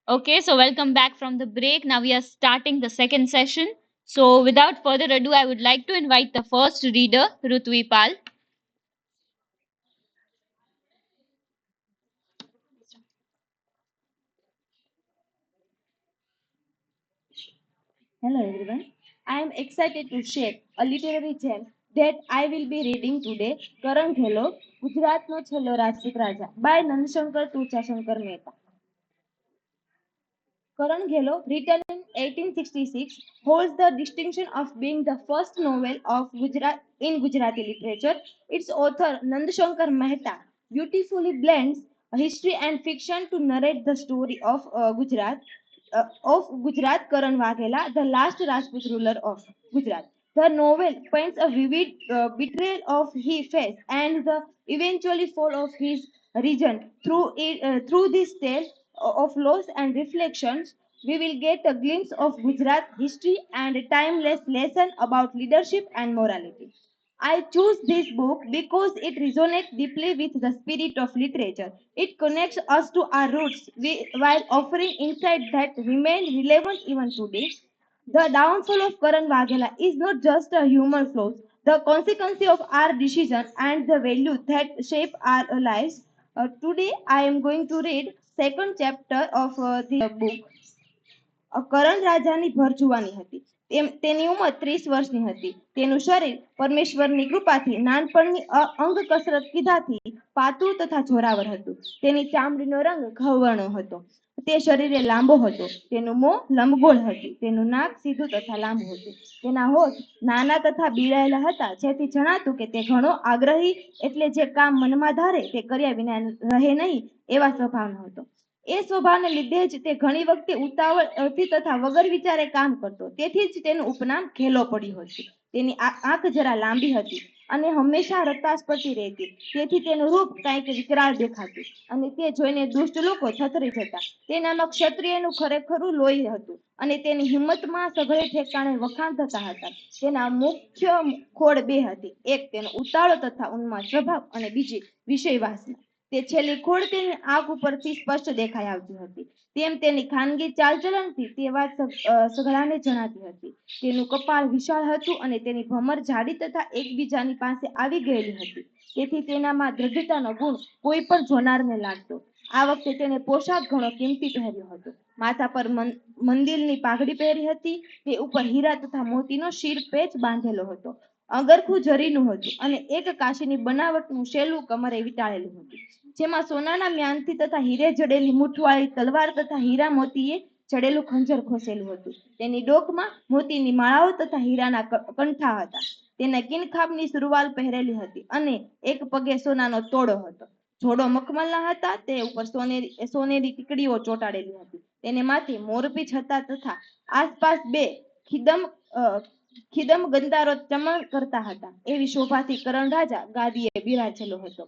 Okay, so welcome back from the break. Now we are starting the second session. So without further ado, I would like to invite the first reader, Rutvi Pal. Hello everyone. I am excited to share a literary gem that I will be reading today, Karan Khelo, ગુજરાતનો છેલ્લો રાજપૂત રાજા by Nandshankar to Chashankar Mehta. Karan Khelo, written in 1866, holds the distinction of being the first novel of Gujarat in Gujarati literature. Its author, Nandshankar Mehta, beautifully blends history and fiction to narrate the story of Gujarat Karan Waghela, the last Rajput ruler of Gujarat. The novel paints a vivid betrayal of his face and the eventually fall of his region. Through this tale of loss and reflections, we will get a glimpse of Gujarat history and a timeless lesson about leadership and morality. I choose this book because it resonates deeply with the spirit of literature. It connects us to our roots while offering insight that remain relevant even today. The downfall of Karan Waghela is not just a human flaw, the consequence of our decision and the values that shape our lives. Today, I am going to read second chapter of the book. કરણ રાજાની ભર જુવાની હતી. તેની ઉંમર 30 વર્ષની હતી. તેનું શરીર પરમેશ્વરની કૃપાથી નાનપણની અંગ કસરત કીધાથી પાતળું તથા જોરાવર હતું. તેની ચામડીનો રંગ ઘઉંવર્ણો હતો. તે શરીરે લાંબો હતો. તેનું મોં લંબગોળ હતું. તેનું નાક સીધું તથા લાંબુ હતું. તેના હોઠ નાના તથા બીડાયેલા હતા, જેથી જણાતું કે તે ઘણો આગ્રહી, એટલે જે કામ મનમાં ધારે તે કર્યા વિના રહે નહીં, એવા સ્વભાવનો હતો. એ સ્વભાવને લીધે જ તે ઘણી વખતે ઉતાવળથી તથા વગર વિચારે કામ કરતો. તેથી જ તેનું ઉપનામ ઘેલો પડ્યું હતું. તેની આંખ જરા લાંબી હતી અને હંમેશા રતાશ પડતી રહેતી. તેથી તેનું રૂપ કંઈક વિકરાળ દેખાતું અને તે જોઈને દુષ્ટ લોકો થથરી જતા. તેનામાં ક્ષત્રિયનું ખરેખરું લોહી હતું અને તેની હિંમતમાં સઘળે ઠેકાણે વખાણ થતા હતા. તેના મુખ્ય ખોડ બે હતી, એક તેનો ઉતાળો તથા ઉન્માદ સ્વભાવ અને બીજી વિષય વાસના. તે છેલ્લી ખોડ તેની આંખ ઉપરથી સ્પષ્ટ દેખાઈ આવતી હતી. તેમ તેની ખાનગી ચાલચલનથી તે વાત સઘળાને જણાતી હતી. તેનું કપાળ વિશાળ હતું અને તેની ભમર જાડી તથા એકબીજાની પાસે આવી ગયેલી હતી. તેથી તેનામાં દૃઢતાનો ગુણ કોઈ પણ જોનારને લાગતો. આ વખતે તેને પોશાક ઘણો કિંમતી પહેર્યો હતો. માથા પર મંદિરની પાઘડી પહેરી હતી. તે ઉપર હીરા તથા મોતીનો શિર પેચ બાંધેલો હતો. અગરખું જરીનું હતું અને એક કાશીની બનાવટનું શેલું કમરે વીંટાળેલું હતું, જેમાં સોનાના મ્યાનથી તથા હીરે જડેલી મૂઠવાળી તલવાર તથા હીરા મોતીએ જડેલું ખંજર ખોસેલું હતું. તેની ડોકમાં મોતીની માળાઓ તથા હીરાના કંઠા હતા. તેના કિનખાબની સુરવાલ પહેરેલી હતી અને એક પગે સોનાનો તોડો હતો. જોડો મખમલના હતા. તે ઉપર સોનેરી ટીકડીઓ ચોંટાડેલી હતી. તેને માથે મોરપીંછ હતા તથા આસપાસ બે ખિદમ ગંધારો ચમણ કરતા હતા. એવી શોભાથી કરણ રાજા ગાદીએ બિરાજેલો હતો.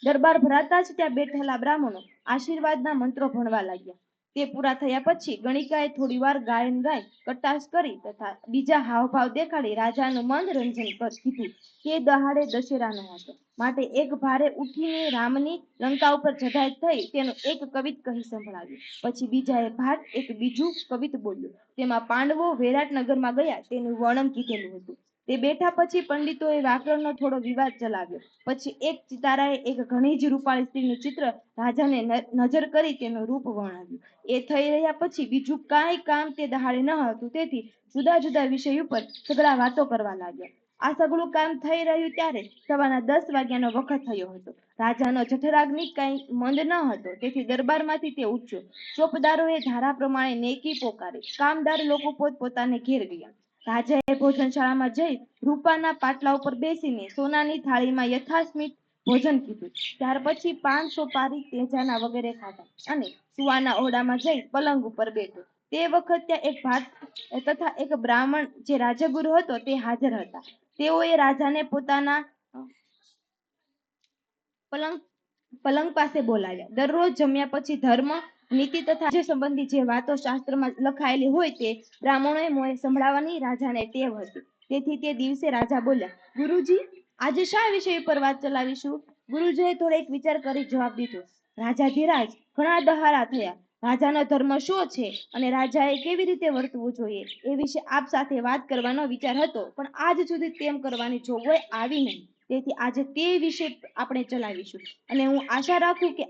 દરબાર ભરાતા જ ત્યાં બેઠેલા બ્રાહ્મણો આશીર્વાદના મંત્રો ભણવા લાગ્યા. તે પૂરા થયા પછી ગણિકાએ થોડી વાર ગાયન ગાય કટાશ કરી તથા બીજા હાવભાવ દેખાડી રાજાનું મનોરંજન કીધું. તે દહાડે દશેરાનો હતો, માટે એક ભારે ઉઠીને રામની લંકા ઉપર જધાઈ થઈ તેનું એક કવિત કહી સંભળાવ્યું. પછી બીજાએ ભાટ એક બીજું કવિત બોલ્યું. તેમાં પાંડવો વિરાટનગરમાં ગયા તેનું વર્ણન કીધેલું હતું. તે બેઠા પછી પંડિતોએ વ્યાકરણનો થોડો વિવાદ ચલાવ્યો. પછી એક ચિતારાએ એક ઘણી જ રૂપાળી સ્ત્રીનું ચિત્ર રાજાને નજર કરી તેનું રૂપ વર્ણવ્યું. એ થઈ રહ્યા પછી બીજું કાંઈ કામ તે દહાડે ન હતું, તેથી જુદા જુદા વિષય ઉપર સઘળા વાતો કરવા લાગ્યા. આ સઘળું કામ થઈ રહ્યું ત્યારે સવારના 10 વાગ્યાનો વખત થયો હતો. રાજાનો જઠરાગ્નિ કઈ મંદ ન હતો, તેથી દરબારમાંથી તે ઉઠ્યો. ચોપદારોએ ધારા પ્રમાણે નેકી પોકારી. કામદાર લોકો પોતપોતાને ઘેર ગયા. રાજાએ ભોજનશાળામાં જઈ રૂપાના પાટલા ઉપર બેસીને સોનાની થાળીમાં યથાસ્મિત ભોજન કીધું. ત્યાર પછી પાન સોપારી તેજાના વગેરે ખાધા અને સુવાના ઓરડામાં જઈ પલંગ ઉપર બેઠો. તે વખત ત્યાં એક ભાટ તથા એક બ્રાહ્મણ જે રાજગુરુ હતો તે હાજર હતા. તેઓએ રાજાને પોતાના પલંગ પાસે બોલાવ્યા. દરરોજ જમ્યા પછી ધર્મ, નીતિ તથા જે સંબંધી જે વાતો શાસ્ત્રમાં લખાયેલી હોય તે બ્રાહ્મણોએ મોએ સંભળાવવાની રાજાને ટેવ હતી. તેથી તે દિવસે રાજા બોલ્યા, ગુરુજી, આજે શા વિષય પર વાત ચલાવીશું? ગુરુજીએ થોડો એક વિચાર કરી જવાબ દીધો. રાજાધિરાજ ઘણા દહાડા થયા. રાજાનો ધર્મ શું છે અને રાજાએ કેવી રીતે વર્તવું જોઈએ એ વિશે આપ સાથે વાત કરવાનો વિચાર હતો, પણ આજ સુધી તેમ કરવાની જોગવાઈ આવી નહીં. તેથી આજે તે વિશે આપણે ચલાવીશું અને હું આશા રાખું કે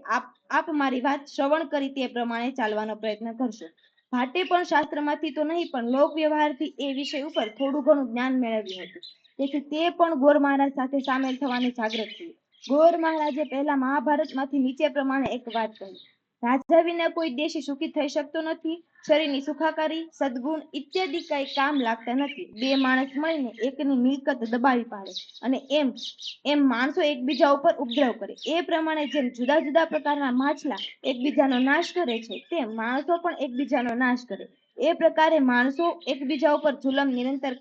આપ મારી વાત શ્રવણ કરી તે પ્રમાણે ચાલવાનો પ્રયત્ન કરશો. ભાટે પણ શાસ્ત્રમાંથી તો નહીં પણ લોક વ્યવહારથી એ વિષય ઉપર થોડું ઘણું જ્ઞાન મેળવ્યું હતું. તેથી તે પણ ગોર મહારાજ સાથે સામેલ થવાની જાગૃત થયું. ગોર મહારાજે પહેલા મહાભારતમાંથી નીચે પ્રમાણે એક વાત કહી: રાજા વિના કોઈ દેશ સુખી થઈ શકતો નથી. શરીરની સુખાકારી, સદગુણ ઇત્યાદિ કઈ કામ લાગતા નથી. બે માણસ મળીને એકની મિલકત દબાવી પાડે અને એમ માણસો એકબીજા ઉપર ઉપદ્રવ કરે. એ પ્રમાણે જેમ જુદા જુદા પ્રકારના માછલા એકબીજાનો નાશ કરે છે, તેમ માણસો પણ એકબીજાનો નાશ કરે. એ પ્રકારે માણસો એકબીજા ઉપર જુલમ નિરંતર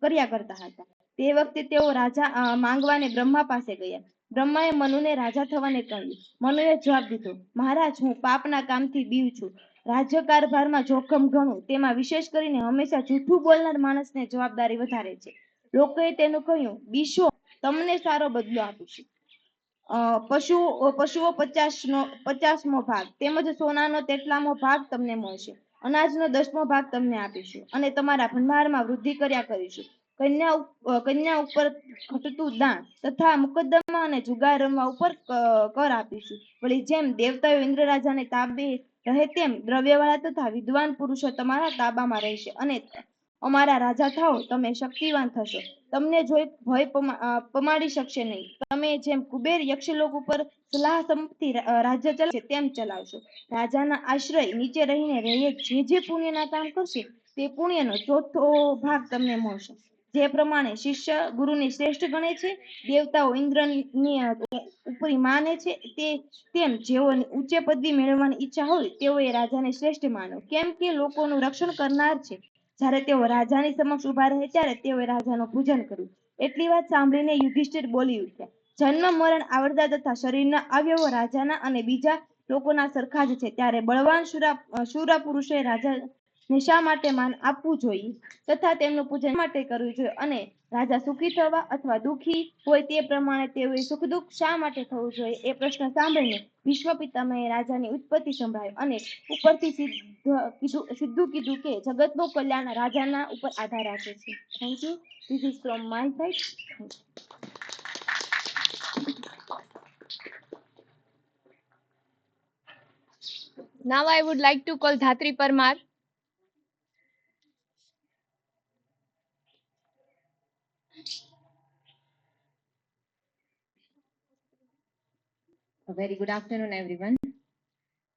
કર્યા કરતા હતા. તે વખતે તેઓ રાજા માંગવાને બ્રહ્મા પાસે ગયા. બ્રહ્માએ મનુને રાજા થવાને કહ્યું. મનુએ જવાબ દીધો: મહારાજ, હું પાપના કામથી બીવ છું. રાજ્ય કારભારમાં જોખમ ઘણું, તેમાં વિશેષ કરીને હંમેશા જૂઠું બોલનાર માણસને જવાબદારી વધારે છે. લોકોએ તેનું કહ્યું: બીશો, તમને સારો બદલો આપીશું. પશુઓ 50મો ભાગ તેમજ સોનાનો તેટલામો ભાગ તમને મળશે. અનાજનો 10મો ભાગ તમને આપીશું અને તમારા ભંડારમાં વૃદ્ધિ કર્યા કરીશું. કન્યા ઉપર ઘટતું દાન તથા મુકદ્દમા અને જુગાર રમવા ઉપર કર આપીશું. વળી જેમ દેવતાઓ ઇન્દ્ર રાજાને તાબે રહે, તેમ દ્રવ્યવાળા તથા વિદ્વાન પુરુષો તમારા તાબામાં રહેશે અને અમારા રાજા થાઓ, તમે શક્તિવાન થશો. તમને જોઈ ભય પમાડી શકશે નહીં. તમે જેમ કુબેર યક્ષલોક ઉપર સલાહ સંમતિ રાજ્ય ચલાવશે તેમ ચલાવશો. રાજાના આશ્રય નીચે રહીને જે પુણ્યના કામ કરશે તે પુણ્યનો ચોથો ભાગ તમને મળશે. જે પ્રમાણે શિષ્ય ગુરુને શ્રેષ્ઠ ગણે છે, દેવતાઓ ઇન્દ્રની ઉપરી માને છે, તેમ જેઓની ઉચ્ચ પદવી મેળવવાની ઈચ્છા હોય તેઓએ રાજાને શ્રેષ્ઠ માનો, કેમ કે લોકોનું રક્ષણ કરનાર છે. જ્યારે તેઓ રાજાની સમક્ષ ઉભા રહે ત્યારે તેઓએ રાજાનું પૂજન કર્યું. એટલી વાત સાંભળીને યુધિષ્ઠિર બોલી ઉઠ્યા: જન્મ મરણ આવડતા તથા શરીરના અવયવો રાજાના અને બીજા લોકોના સરખા જ છે. ત્યારે બળવાન શુરા પુરુષોએ રાજાને શા માટે માન આપવું જોઈએ તથા તેમનું પૂજન માટે કરવું જોઈએ, અને રાજા સુખી થવા અથવા દુઃખી હોય તે પ્રમાણે તેઓએ સુખ દુઃખ શા માટે થવું જોઈએ એ પ્રશ્ન સાંભળીને ભીષ્મ પિતામહે રાજાની ઉત્પત્તિ સંભળાવી અને ઉપરથી સીધું કીધું કે જગતનું કલ્યાણ રાજાના ઉપર આધાર રાખે છે. Thank you. This is from my side. Now I would like to call Dhatri Parmar. A very good afternoon, everyone.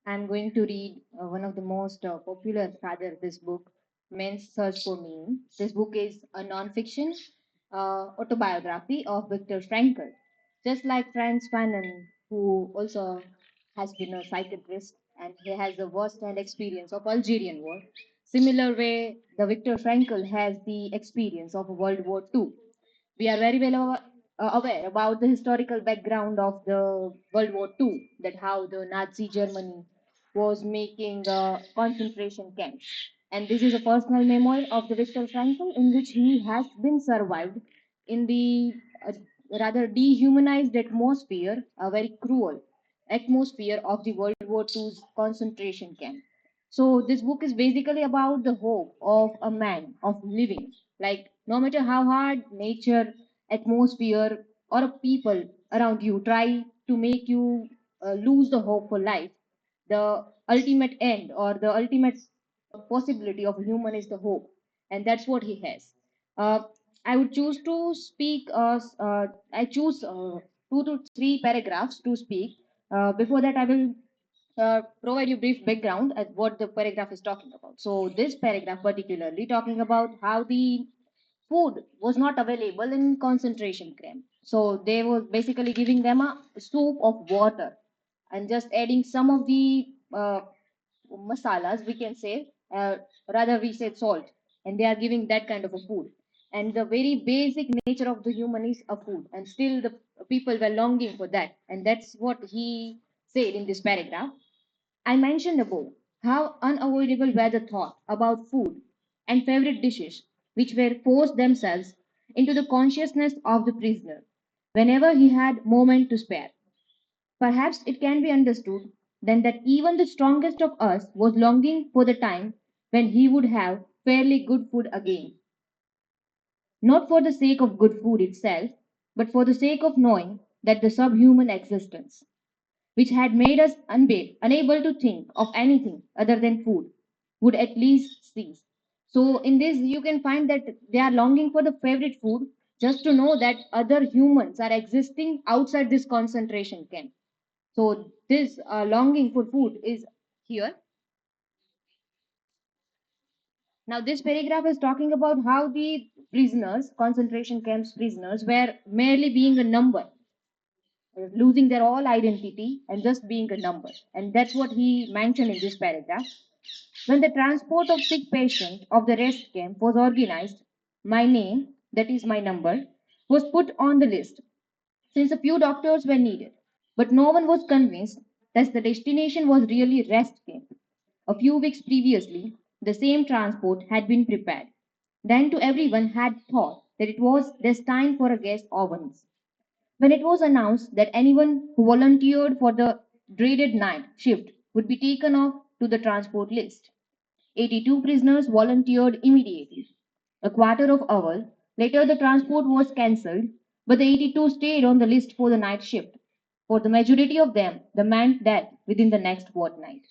I'm going to read one of the most popular, rather, this book, Men's Search for Meaning. This book is a non-fiction autobiography of Viktor Frankl. Just like Franz Fanon, who also has been a psychiatrist and he has the first-hand experience of Algerian War. Similar way, the Viktor Frankl has the experience of World War II. We are very well aware about the historical background of the World War II, that how the Nazi Germany was making concentration camps. And this is a personal memoir of the Viktor Frankl in which he has been survived in the rather dehumanized atmosphere, a very cruel atmosphere of the World War II's concentration camp. So this book is basically about the hope of a man of living. Like no matter how hard nature, atmosphere, or a people around you try to make you lose the hope for life, the ultimate end or the ultimate possibility of a human is the hope, and that's what he has. Uh, I would choose to speak. I choose 2 to 3 paragraphs to speak. Before that, I will provide you brief background at what the paragraph is talking about. So this paragraph particularly talking about how the food was not available in concentration camp. So they were basically giving them a soup of water and just adding some of the masalas, we can say, rather we said salt, and they are giving that kind of a food. And the very basic nature of the human is a food, and still the people were longing for that, and that's what he said in this paragraph. I mentioned above how unavoidable were the thoughts about food and favorite dishes which were forced themselves into the consciousness of the prisoner whenever he had moment to spare. Perhaps it can be understood then that even the strongest of us was longing for the time when he would have fairly good food again, not for the sake of good food itself, but for the sake of knowing that the subhuman existence, which had made us unable to think of anything other than food, would at least cease. So, in this, you can find that they are longing for the favorite food just to know that other humans are existing outside this concentration camp. So, this longing for food is here. Now, this paragraph is talking about how the prisoners, concentration camps prisoners, were merely being a number, losing their all identity and just being a number. And that's what he mentioned in this paragraph. When the transport of sick patients of the rest camp was organized, my name, that is my number, was put on the list, since a few doctors were needed. But no one was convinced that the destination was really rest camp. A few weeks previously, the same transport had been prepared. Then to everyone had thought that it was destined for a guest ovens. When it was announced that anyone who volunteered for the dreaded night shift would be taken off to the transport list, 82 prisoners volunteered immediately. A quarter of hour later, the transport was cancelled, but the 82 stayed on the list for the night shift. For the majority of them, the meant death within the next fortnight.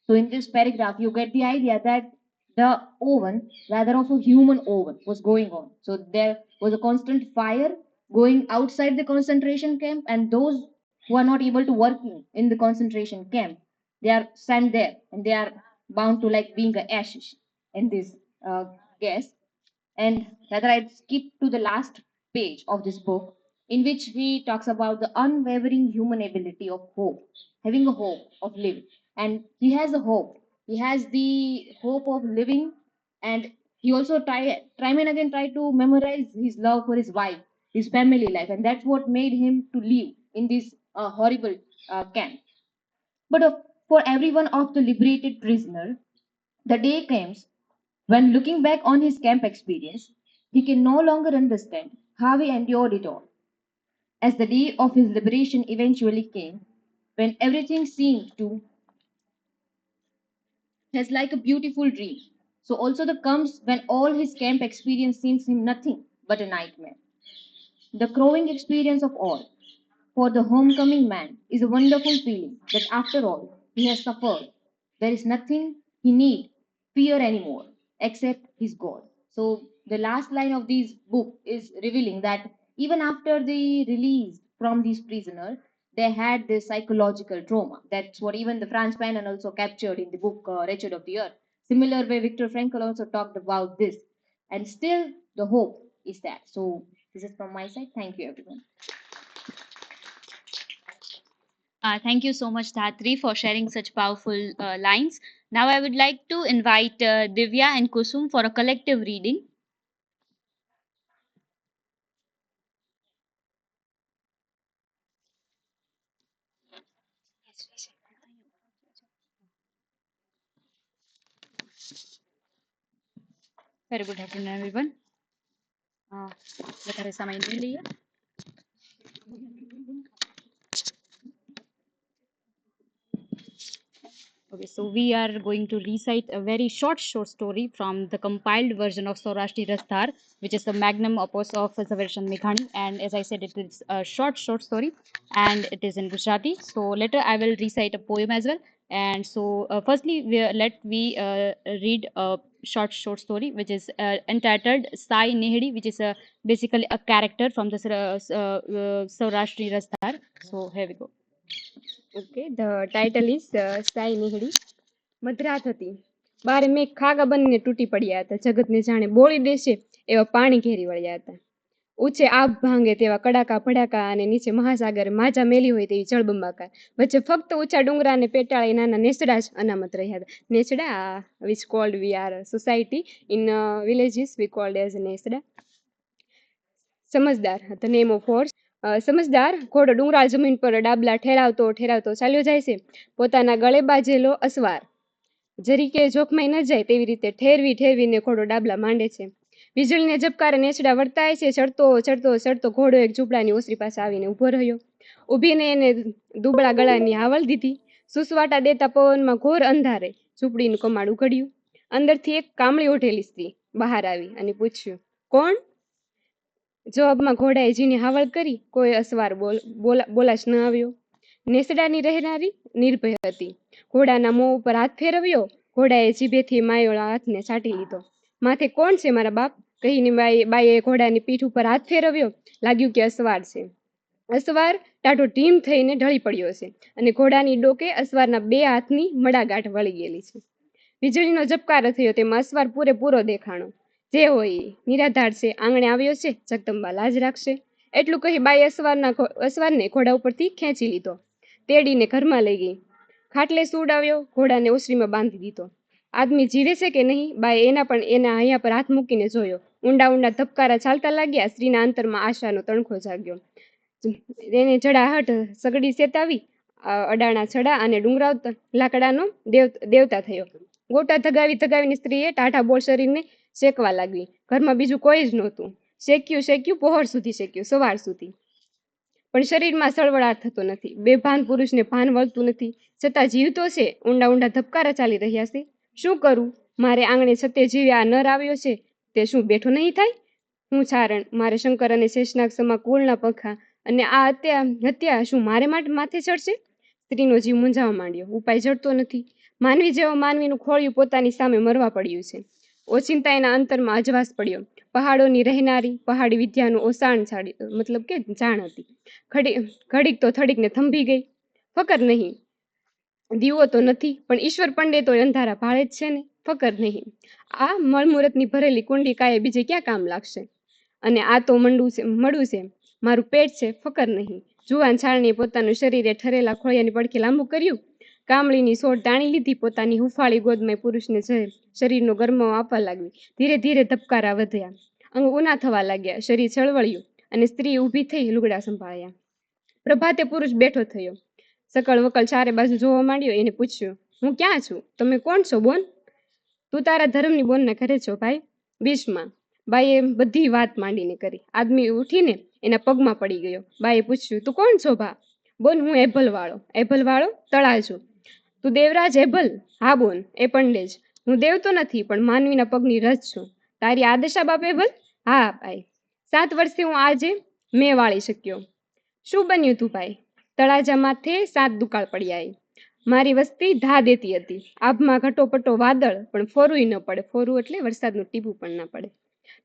So, in this paragraph, you get the idea that the oven, rather of a human oven, was going on. So, there was a constant fire going outside the concentration camp, and those who are not able to work in the concentration camp, they are sent there and they are bound to like being a ashes in this gas. And rather, I'd skip to the last page of this book, in which he talks about the unwavering human ability of hope, having a hope of living. And he has a hope. He has the hope of living, and he also time and again try to memorize his love for his wife, his family life, and that's what made him to live in this horrible camp. But for every one of the liberated prisoner, the day comes when, looking back on his camp experience, he can no longer understand how he endured it all. As the day of his liberation eventually came, when everything seemed to has like a beautiful dream, so also the comes when all his camp experience seems him nothing but a nightmare. The crowing experience of all, for the homecoming man, is a wonderful feeling that after all he has suffered, there is nothing he need fear anymore except his God. So the last line of this book is revealing that even after they released from these prisoners, they had this psychological trauma. That's what even the Franz Fanon also captured in the book Wretched of the Earth. Similar way, Viktor Frankl also talked about this. And still, the hope is that. So this is from my side. Thank you, everyone. Thank you so much, Dhatri, for sharing such powerful lines. Now, I would like to invite Divya and Kusum for a collective reading. Very good afternoon, everyone. વધારે સમય નહીં લઈએ. Okay, so we are going to recite a very short story from the compiled version of Saurashti Rastar, which is the magnum opus of Zaverchand Meghani. And as I said, it is a short story, and it is in Gujarati. So later I will recite a poem as well. And so, firstly, let we read a short story, which is entitled Sai Nehdi, which is basically a character from the Saurashti Rastar. So here we go. Okay, the title is Sai નીહડી. મધરાત હતી. બારે મેઘ ખાગા બનીને તૂટી પડ્યા હતા. જગતને જાણે બોળી દેશે એવા પાણી ઘેરી વળ્યા હતા. ઊંચે આભ ભાંગે તેવા કડાકા ભડાકા અને નીચે મહાસાગર માજા મેલી હોય તેવી જળબંબાકાર. વચ્ચે ફક્ત ઊંચા ડુંગરા અને પેટાળી નાના નેસડા જ અનામત રહ્યા હતા. Nesda which called we are society in villages we called as Nesda. સમજદાર the name of horse. સમજદાર ઘોડો ડુંગરાળ જમીન પર ડાબલા ઠેરાવતો ઠેરાવતો ચાલ્યો જાય છે. પોતાના ગળે બાજેલો અસવાર જરીકે જોખમાઈ ન જાય તેવી રીતે ઠેરવી ઠેરવીને ઘોડો ડાબલા માંડે છે. વીજળીને ઝબકારે નેસડા વર્તાય છે. ચડતો ચડતો ચડતો ઘોડો એક ઝૂંપડાની ઓસરી પાસે આવીને ઊભો રહ્યો. ઊભીને એને દુબળા ગળાની હાવલ દીધી. સુસવાટા દેતા પવનમાં ઘોર અંધારે ઝૂંપડીનું કમાડ ઉઘડ્યું. અંદરથી એક કામળી ઓઢેલી સ્ત્રી બહાર આવી અને પૂછ્યું, કોણ? જવાબમાં ઘોડાએ જીની હાવલ કરી. કોઈ અસવાર બોલાશ ન આવ્યો. નેસડાની રહેનારી નિર્ભય હતી. ઘોડાના મોં ઉપર હાથ ફેરવ્યો. ઘોડાએ જીભેથી માયોળા હાથને છાંટી લીધો. માથે કોણ છે મારા બાપ? કહીને બાઈએ ઘોડાની પીઠ ઉપર હાથ ફેરવ્યો. લાગ્યું કે અસવાર છે. અસવાર ટાઢો ઢીમ થઈને ઢળી પડ્યો છે અને ઘોડાની ડોકે અસવારના બે હાથની મડાગાંઠ વળી ગયેલી છે. વીજળીનો ઝબકારો થયો. તેમાં અસવાર પૂરેપૂરો દેખાણો. જે હોય નિરાધાર છે, આંગણે આવ્યો છે, જગદંબા લાજ રાખશે. એટલું કહી બાઈ અસવારને ઘોડા ઉપરથી ખેંચી લીધો. તેડીને ઘરમાં લઈ ગઈ. ખાટલે સુડાવ્યો. ઘોડાને ઓસરીમાં બાંધી દીધો. આદમી જીવે છે કે નહીં? બાએ એના હૈયા પર હાથ મૂકીને જોયો. ઊંડા ઊંડા ધબકારા ચાલતા લાગ્યા. સ્ત્રીના અંતરમાં આશાનો તણખો જાગ્યો. એને જડાહટ સગડી સેતાવી. અડાણા છડા અને ડુંગરાવ લાકડાનો દેવતા થયો. ગોટા ધગાવીને સ્ત્રીએ ટાઢા બોળ શરીરને શેકવા લાગી. ઘરમાં બીજું કોઈ જ નહોતું. શેક્યું પહોર સુધી શેક્યું, સવાર સુધી, પણ શરીરમાં સળવળાટ થતો નથી. બેભાન પુરુષને ભાન વળતું નથી, છતાં જીવતો છે. ઊંડા ઊંડા ધબકારા ચાલી રહ્યા છે. શું કરું? મારે આંગણે છતે જીવે આ નર આવ્યો છે, તે શું બેઠો નહીં થાય? હું છારણ, મારે શંકર અને શેષનાગ સમા કુળના પંખા, અને આ હત્યા શું મારે માથે ચડશે? સ્ત્રીનો જીવ મૂંઝાવા માંડ્યો. ઉપાય જડતો નથી. માનવી જેવો માનવીનું ખોળિયું પોતાની સામે મરવા પડ્યું છે. ઓચિંતા એના અંતરમાં અજવાસ પડ્યો. પહાડોની રહેનારી પહાડી વિદ્યાનું ઓસાણ મતલબ કે જાણ હતી. ઘડીક તો થડીકને થંભી ગઈ. ફકર નહીં, દીવો તો નથી, પણ ઈશ્વર પંડે તો અંધારા ભાળે જ છે ને. ફકર નહીં, આ મળમુહૂર્તની ભરેલી કુંડી કાયે બીજે ક્યાં કામ લાગશે? અને આ તો મળું છે, મારું પેટ છે. ફકર નહીં. જુવાન છાળણીએ પોતાનું શરીરે ઠરેલા ખોળિયાની પડખે લાંબુ કર્યું. કામળીની સોળ તાણી લીધી. પોતાની હુફાળી ગોદમાં પુરુષને શરીરનો ગરમાવો આપવા લાગી. ધીરે ધીરે ધબકારા વધ્યા. અંગ ઊના થવા લાગ્યા. શરીર ચળવળ્યું અને સ્ત્રી ઊભી થઈ લુગડા સંભાળ્યા. પ્રભાતે પુરુષ બેઠો થયો. સકળ વકલ ચારે બાજુ જોવા માંડ્યો. એને પૂછ્યું, હું ક્યાં છું? તમે કોણ છો બોન? તું તારા ધર્મની બોનના ઘરે છો ભાઈ. બીચમાં બાઈએ બધી વાત માંડીને કરી. આદમી ઉઠીને એના પગમાં પડી ગયો. બાઈએ પૂછ્યું, તું કોણ છો ભા? બોન, હું એભલવાળો તળા છું. તું દેવરાજ એભલ? હા બોન, એ પંડે જ. હું દેવ તો નથી, પણ માનવીના પગની રજ છું. તારી આદશા બાપ એભલ? હા ભાઈ. 7 વર્ષથી હું આજે મેં વાળી શક્યો. શું બન્યું તું ભાઈ? તળાજા માથે 7 દુકાળ પડ્યા. મારી વસ્તી ધા દેતી હતી. આભમાં ઘટોપટો વાદળ, પણ ફોરું ન પડે. ફોરું એટલે વરસાદનું ટીપું પણ ના પડે.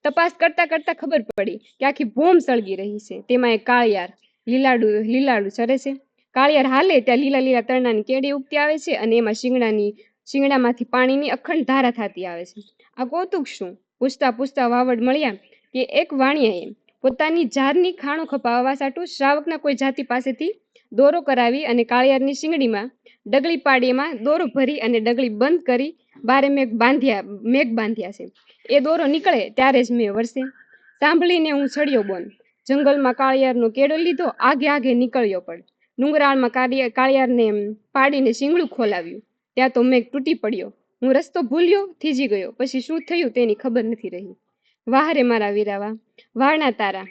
તપાસ કરતા કરતા ખબર પડી કે આખી ભૂમ સળગી રહી છે. તેમાં એક કાળિયાર લીલાડું ચરે છે. કાળિયાર હાલે ત્યાં લીલા લીલા તરણાની કેડી ઉગતી આવે છે, અને એમાં શિંગડામાંથી પાણીની અખંડ ધારા થતી આવે છે. આ કૌતુક શું? પૂછતા વાવડ મળ્યા કે એક વાણિયાએ પોતાની જારની ખાણો ખપાવવા સાટું શ્રાવકના કોઈ જાતિ પાસેથી દોરો કરાવી અને કાળિયારની શિંગડીમાં ડગલી પાડી એમાં દોરો ભરી અને ડગલી બંધ કરી બારે મેઘ બાંધ્યા છે. એ દોરો નીકળે ત્યારે જ મેં વરસે. સાંભળીને હું ચડ્યો બોન. જંગલમાં કાળિયારનો કેડો લીધો. આગે નીકળ્યો પણ ડુંગરાળમાં કાળિયારને પાડીને શિંગડું ખોલાવ્યું. ત્યાં તો મેઘ તૂટી પડ્યો. હું રસ્તો ભૂલ્યો, થીજી ગયો. પછી શું થયું તેની ખબર નથી રહી. વાહ રે મારા વીરાવા, વાળના તારા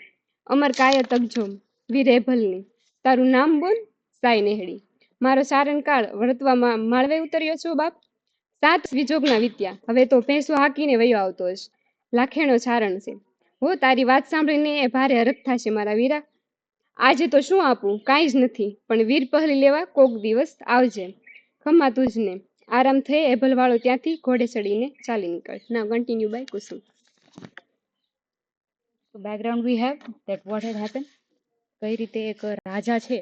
અમર કાય તગજો વીર એભલની. તારું નામ બોલ? સાઈ નેહડી. મારો સારણકાળ વર્તવામાં માળવે ઉતર્યો છો બાપ. 7 વિજોગના વિત્યા. હવે તો ભેંસો હાકીને વયો આવતો હશ. લાખેણો ચારણ છે. હો, તારી વાત સાંભળીને એ ભારે હરખ થશે મારા વીરા. આજે તો શું આપું? કાંઈ જ નથી, પણ વીર પહલી લેવા કોક દિવસ આવજે. ખમ્મા તુજને. આરામ થઈ એભલવાળો ત્યાંથી ઘોડે ચડીને ચાલી નીકળ. Now continue by Kusum. So background we have that what had happened. કઈ રીતે એક રાજા છે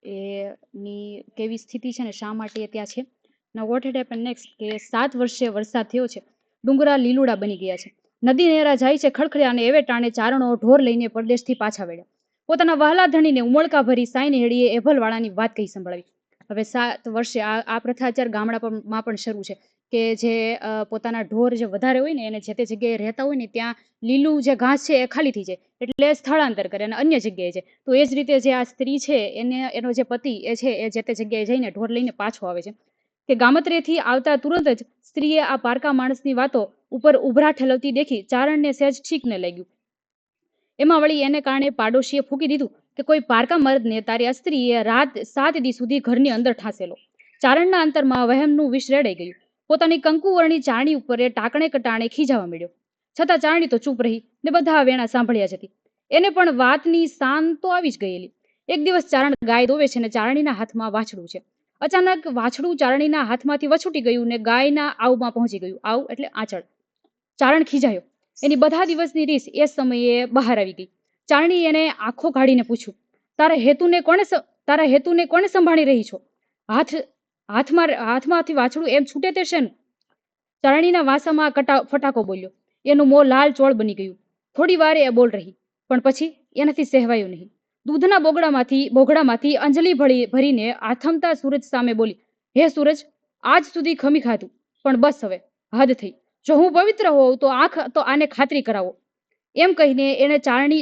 એની કેવી સ્થિતિ છે ને શા માટે એ ત્યાં છે. Now what had happened next કે 7 વર્ષે વરસાદ થયો છે. ડુંગરા લીલુડા બની ગયા છે. નદી નેરા જાય છે ખડખડ્યા, અને એવે ટાણે ચારણો ઢોર લઈને પરદેશથી પાછા વળ્યા. પોતાના વહાલા ધણીને ઉમળકા ભરી સાઈને હેડીએ એભલવાળાની વાત કહી સંભળાવી. હવે 7 વર્ષે આ પ્રથા અત્યારે ગામડામાં પણ શરૂ છે કે જે પોતાના ઢોર જે વધારે હોય ને એને જે તે જગ્યાએ રહેતા હોય ને ત્યાં લીલું જે ઘાસ છે એ ખાલી થઈ જાય એટલે સ્થળાંતર કરે અને અન્ય જગ્યાએ જાય. તો એ જ રીતે જે આ સ્ત્રી છે એનો જે પતિ એ છે એ જે તે જગ્યાએ જઈને ઢોર લઈને પાછો આવે છે. કે ગામત્રેથી આવતા તુરંત જ સ્ત્રીએ આ પારકા માણસની વાતો ઉપર ઉભરા ઠેલવતી દેખી ચારણને સહેજ ઠીક ન લાગ્યું. એમાં વળી એને કારણે પાડોશીએ ફૂકી દીધું કે કોઈ પારકા મર્દને તારી સ્ત્રીએ રાત 7 દી સુધી ઘરની અંદર ઠાસેલો. ચારણના અંતરમાં વહેમનું વિષ રેડાઈ ગયું. પોતાની કંકુવર્ણી ચારણી ઉપર ટાકણે કટાણે ખીજાવા મળ્યો. છતાં ચારણી તો ચૂપ રહી ને બધા વેણા સાંભળ્યા જતી. એને પણ વાતની સાન તો આવી જ ગયેલી. એક દિવસ ચારણ ગાય દોવે છે ને ચારણીના હાથમાં વાછડું છે. અચાનક વાછડું ચારણીના હાથમાંથી વછૂટી ગયું ને ગાયના આવમાં પહોંચી ગયું. આવ એટલે આંચળ. ચારણ ખીજાયો. એની બધા દિવસની રીસ એ સમયે બહાર આવી ગઈ. ચારણી એને આંખો કાઢીને પૂછ્યું, તારા હેતુને કોને સંભાળી રહી છો? હાથમાંથી વાછડું એમ છૂટે તે શેનું? ચારણીના વાસામાં ફટાકો બોલ્યો. એનું મોં લાલ ચોળ બની ગયું. થોડી વાર એ બોલ રહી, પણ પછી એનાથી સહેવાયું નહીં. દૂધના બોગડામાંથી અંજલિ ભરીને આથમતા સૂરજ સામે બોલી, હે સૂરજ, આજ સુધી ખમી ખાધું, પણ બસ હવે હદ થઈ. જો હું પવિત્ર હોઉં તો આને ખાતરી કરાવો. એમ કહીને એને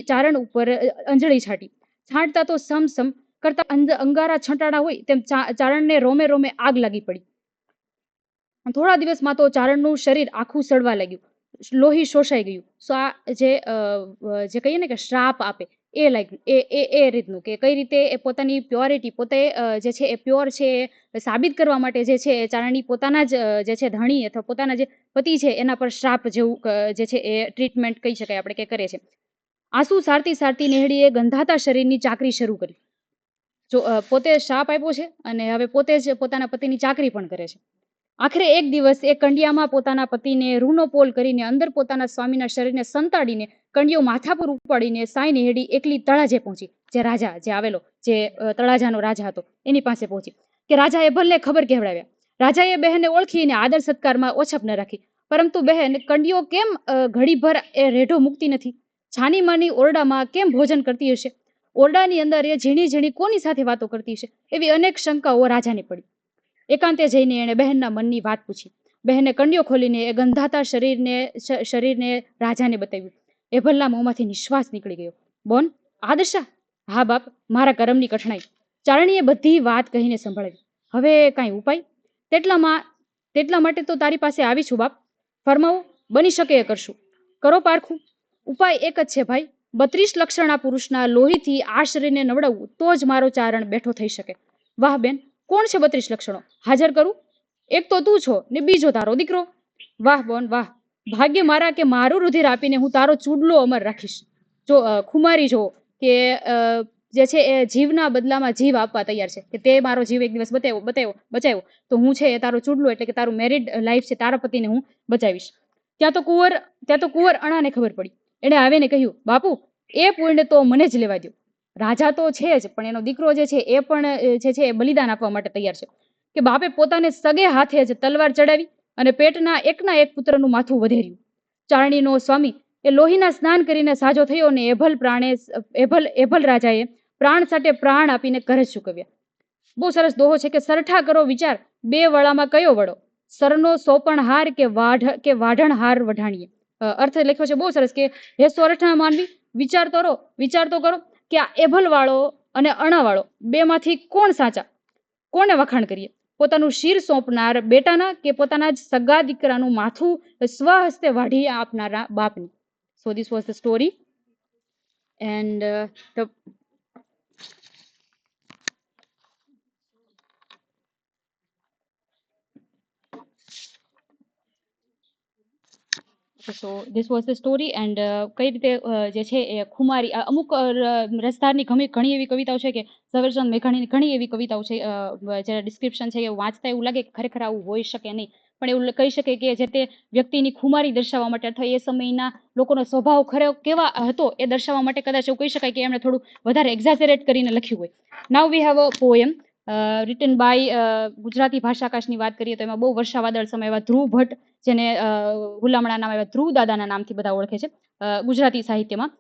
ચારણ ઉપર અંજળી છાંટી. છાંટતા તો સમ કરતા અંગારા છંટાડા હોય તેમ ચારણને રોમે રોમે આગ લાગી પડી. થોડા દિવસમાં તો ચારણનું શરીર આખું સડવા લાગ્યું. લોહી શોષાઈ ગયું. જે કહીએ ને કે શ્રાપ આપે એ લાગ્યું. એ રીતનું કે કઈ રીતે એ પોતાની પ્યોરિટી પોતે જે છે એ પ્યોર છે એ સાબિત કરવા માટે જે છે એ ચારણી પોતાના જ જે છે ધણી અથવા પોતાના જે પતિ છે એના પર શ્રાપ જેવું જે છે એ ટ્રીટમેન્ટ કહી શકાય આપણે કે કરે છે. આંસુ સારતી નેહડીએ ગંધાતા શરીરની ચાકરી શરૂ કરી. પોતે શ્રાપ આપ્યો છે અને હવે પોતે જ પોતાના પતિની ચાકરી પણ કરે છે. આખરે એક દિવસ એ કંડિયામાં પોતાના પતિને રૂનો પોલ કરીને અંદર પોતાના સ્વામીના શરીરને સંતાડીને કંડિયો માથા પર ઉપાડીને સાઈ નેહડી એકલી તળાજે પહોંચી. જે આવેલો જે તળાજાનો રાજા હતો એની પાસે પહોંચી કે રાજાએ ભલે ખબર કહેવડાવ્યા. રાજાએ બહેનને ઓળખીને આદર સત્કારમાં ઓછપ ન રાખી. પરંતુ બહેન કંડિયો કેમ ઘડીભર એ રેઢો મૂકતી નથી? છાની માની ઓરડામાં કેમ ભોજન કરતી હશે? ઓરડાની અંદર એ ઝીણી કોની સાથે વાતો કરતી હશે? એવી અનેક શંકાઓ રાજાને પડી. એકાંતે જઈને એણે બહેનના મનની વાત પૂછી. બહેને કંડિયો ખોલીને એ ગંધાતા શરીરને રાજાને બતાવ્યું. એ ભલ્લા મોંમાંથી નિશ્વાસ નીકળી ગયો. બોન, આ દશા? હા બાપ, મારા કરમની કઠણાઈ. ચારણીએ બધી વાત કહીને સંભળાવી. હવે કાંઈ ઉપાય? તેટલા માટે તો તારી પાસે આવી છું બાપ. ફરમાવો, બની શકે એ કરશું. કરો પારખું. ઉપાય એક જ છે ભાઈ. 32 લક્ષણા પુરુષના લોહીથી આ શરીરને નવડાવવું તો જ મારો ચારણ બેઠો થઈ શકે. વાહ બેન, કોણ છે 32 લક્ષણો? હાજર કરું. એક તો તું છો ને બીજો તારો દીકરો. વાહ બોન વાહ. ભાગ્ય મારા કે મારું રુધિર આપીને હું તારો ચૂડલો અમર રાખીશ. જો ખુમારી જો કે જે છે એ જીવના બદલામાં જીવ આપવા તૈયાર છે કે તે મારો જીવ એક દિવસ બચાવ્યો તો હું છે એ તારો ચૂડલો એટલે કે તારું મેરિડ લાઈફ છે તારા પતિને હું બચાવીશ. ત્યાં તો કુંવર અણાને ખબર પડી. એને આવીને કહ્યું, બાપુ એ પુણ્ય તો મને જ લેવા દો. રાજા તો છે જ, પણ એનો દીકરો જે છે એ પણ જે છે એ બલિદાન આપવા માટે તૈયાર છે. કે બાપે પોતાને સગે હાથે જ તલવાર ચડાવી અને પેટના એકના એક પુત્રનું માથું વધેર્યું. ચારણીનો સ્વામી એ લોહીના સ્નાન કરીને સાજો થયો અને એભલ રાજાએ પ્રાણ સાથે પ્રાણ આપીને કરજ ચૂકવ્યા. બહુ સરસ દોહો છે કે સરઠા કરો વિચાર, બે વળામાં કયો વળો? સરનો સોપણ હાર કે વાઢણ હાર વઢાણીએ. અર્થ લખ્યો છે બહુ સરસ કે હે સોરઠા માનવી, વિચાર તો કરો કે આ એભલ વાળો અને અણા વાળો બે માંથી કોણ સાચા? કોને વખાણ કરીએ? પોતાનું શિર સોંપનાર બેટાના કે પોતાના જ સગા દીકરાનું માથું સ્વહસ્તે વાઢી આપનારા બાપની? So this was the story and so this was the story and કઈ રીતે જે છે એ ખુમારી અમુક રસધારની ઘણી એવી કવિતાઓ છે કે ઝવેરચંદ મેઘાણીની ઘણી એવી કવિતાઓ છે જે ડિસ્ક્રિપ્શન છે એ વાંચતા એવું લાગે કે ખરેખર આવું હોઈ શકે નહીં, પણ એવું કહી શકે કે જે તે વ્યક્તિની ખુમારી દર્શાવવા માટે અથવા એ સમયના લોકોનો સ્વભાવ કેવા હતો એ દર્શાવવા માટે કદાચ એવું કહી શકાય કે એમણે થોડું વધારે એક્ઝાજરેટ કરીને લખ્યું હોય. Now we have a poem written by Gujarati ભાષા આકાશની વાત કરીએ તો એમાં બહુ વર્ષાવાદળ સમય એવા ધ્રુવ ભટ્ટ, જેને હુલામણા નામ એવા ધ્રુવ દાદાના નામથી બધા ઓળખે છે ગુજરાતી સાહિત્યમાં.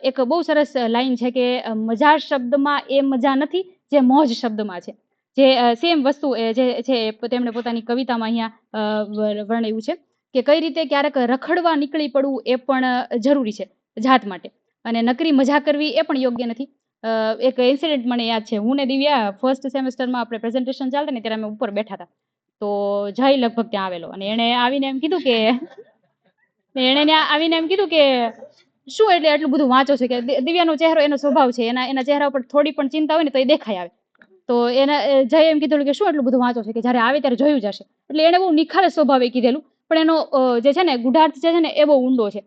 એક બહુ સરસ લાઈન છે કે મજા શબ્દમાં એ મજા નથી જે મોજ શબ્દમાં છે. જે સેમ વસ્તુ જે છે તેમણે પોતાની કવિતામાં અહીંયા વર્ણવ્યું છે કે કઈ રીતે ક્યારેક રખડવા નીકળી પડવું એ પણ જરૂરી છે જાત માટે, અને નકરી મજા કરવી એ પણ યોગ્ય નથી. એક ઇન્સિડન્ટ મને યાદ છે. હું ને દિવ્યા ફર્સ્ટ સેમેસ્ટરમાં આપણે પ્રેઝન્ટેશન ચાલતા ને ત્યારે અમે ઉપર બેઠા હતા, તો જય લગભગ ત્યાં આવેલો અને એણે આવીને એમ કીધું કે શું એટલે એટલું બધું વાંચો છે કે દિવ્યાનો ચહેરો એનો સ્વભાવ છે, એના ચહેરા ઉપર થોડી પણ ચિંતા હોય ને તો એ દેખાઈ આવે. તો એના જય એમ કીધેલું કે શું એટલું બધું વાંચો છે કે જ્યારે આવે ત્યારે જોયું જશે. એટલે એને બહુ નિખાર સ્વભાવે કીધેલું, પણ એનો જે છે ને ગુઢાર્થ છે ને એ બહુ ઊંડો છે.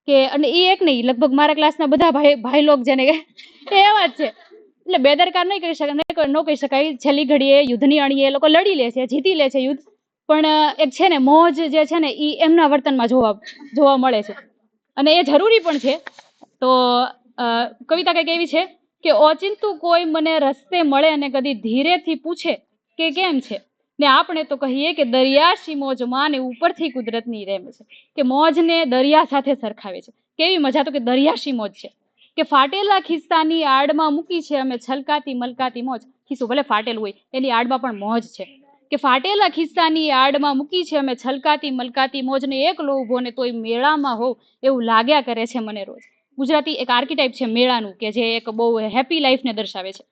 કે અને એ એક નહીં, લગભગ મારા ક્લાસના બધા ભાઈ લોક જેને કે એવા જ છે. એટલે બેદરકાર નહીં કહી શકાય, ન કહી શકાય. છેલ્લી ઘડીએ યુદ્ધની અણીએ એ લોકો લડી લે છે, જીતી લે છે યુદ્ધ, પણ એક છે ને મોજ જે છે ને એ એમના વર્તનમાં જોવા મળે છે, અને એ જરૂરી પણ છે. તો કવિતા કંઈક એવી છે કે ઓચિંતું કોઈ મને રસ્તે મળે અને કદી ધીરેથી પૂછે કે કેમ છે, ને આપણે તો કહીએ કે દરિયાશી મોજ માં ને ઉપરથી કુદરતની રેમ છે. કે મોજને દરિયા સાથે સરખાવે છે. કેવી મજા, તો કે દરિયાશી મોજ છે. કે ફાટેલા ખિસ્સાની આડમાં મૂકી છે અમે છલકાતી મલકાતી મોજ. ખિસ્સું ભલે ફાટેલું હોય, એની આડમાં પણ મોજ છે. કે ફાટેલા ખિસ્સાની આડમાં મૂકી છે અમે છલકાતી મલકાતી મોજને એક લોભો ને તોય મેળામાં હોવ એવું લાગ્યા કરે છે મને રોજ. ગુજરાતી એક આર્કિટાઇપ છે મેળાનું, કે જે એક બહુ હેપી લાઈફને દર્શાવે છે.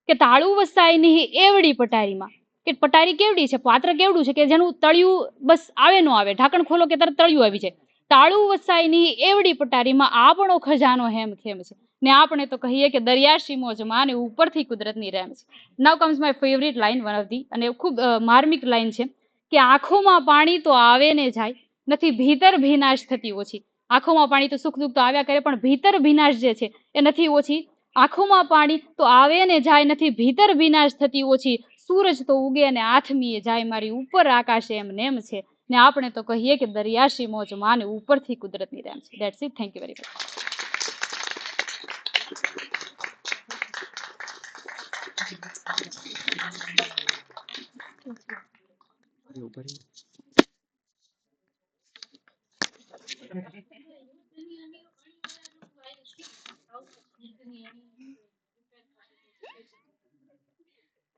કે તાળું વસાય નહીં એવડી પટારીમાં. કે પટારી કેવડી છે, પાત્ર કેવડું છે કે જેનું તળિયું બસ આવે નો આવે, ઢાંકણ ખોલો કે તરત તળિયું આવી જાય. તાળું વસાય નહીં એવડી પટારીમાં આપણો ખજાનો હેમ ખેમ છે, ને આપણે તો કહીએ કે દરિયાશી મોજમાં ને ઉપરથી કુદરતની રેમ છે. Now comes my favourite line, one of the, અને ખૂબ માર્મિક લાઈન છે કે આંખોમાં પાણી તો આવે ને જાય, નથી ભીતર ભીનાશ થતી ઓછી. આંખોમાં પાણી તો સુખ દુઃખ તો આવ્યા કરે, પણ ભીતર ભીનાશ જે છે એ નથી ઓછી. આંખોમાં પાણી તો આવે ને જાય, નથી ભીતર ભીનાશ થતી ઓછી. સૂરજ તો ઉગે અને આથમીએ જાય, મારી ઉપર આકાશ એમ નેમ છે, ને આપણે તો કહીએ કે દરિયાશી મોજ માં ને ઉપરથી કુદરતની રેમ છે. That's it. Thank you very much.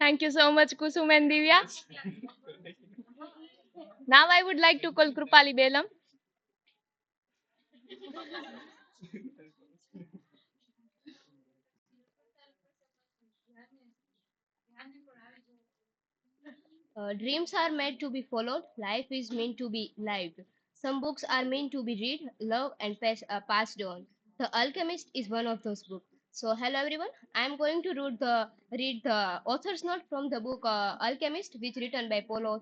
Thank you so much, Kusum and Divya. Now I would like to call Krupali Belam. Dreams are meant to be followed. Life is meant to be lived. Some books are meant to be read, loved, and passed on. The Alchemist is one of those books. So, hello everyone. I am going to read the author's note from the book Alchemist, which written by Paulo.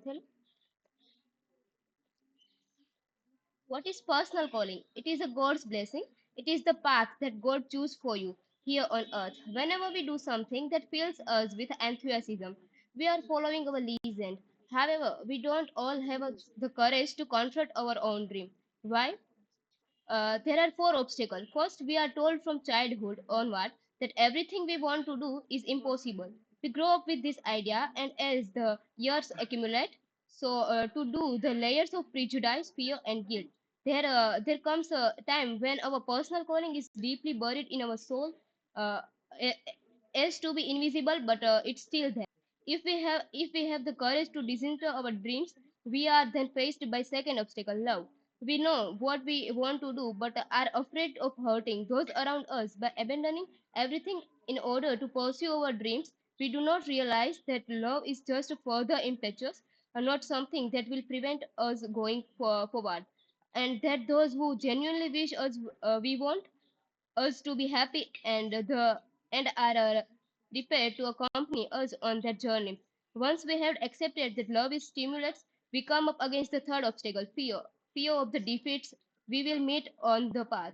What is personal calling? It is a God's blessing. It is the path that God chooses for you here on earth. Whenever we do something that fills us with enthusiasm, we are following our legend. However, we don't all have the courage to confront our own dream. Why? There are four obstacles. First, we are told from childhood onward that everything we want to do is impossible. We grow up with this idea, and as the years accumulate, to do the layers of prejudice, fear, and guilt. There comes a time when our personal calling is deeply buried in our soul, uh, a- as to be invisible, but it's still there. If we have the courage to disinter our dreams, we are then faced by second obstacle, love. We know what we want to do, but are afraid of hurting those around us by abandoning everything in order to pursue our dreams. We do not realize that love is just further impetus, and not something that will prevent us going forward. And that those who genuinely wish us we want us to be happy and are prepared to accompany us on that journey. Once we have accepted that love is stimulates, we come up against the third obstacle, fear. Fear of the defeats we will meet on the path.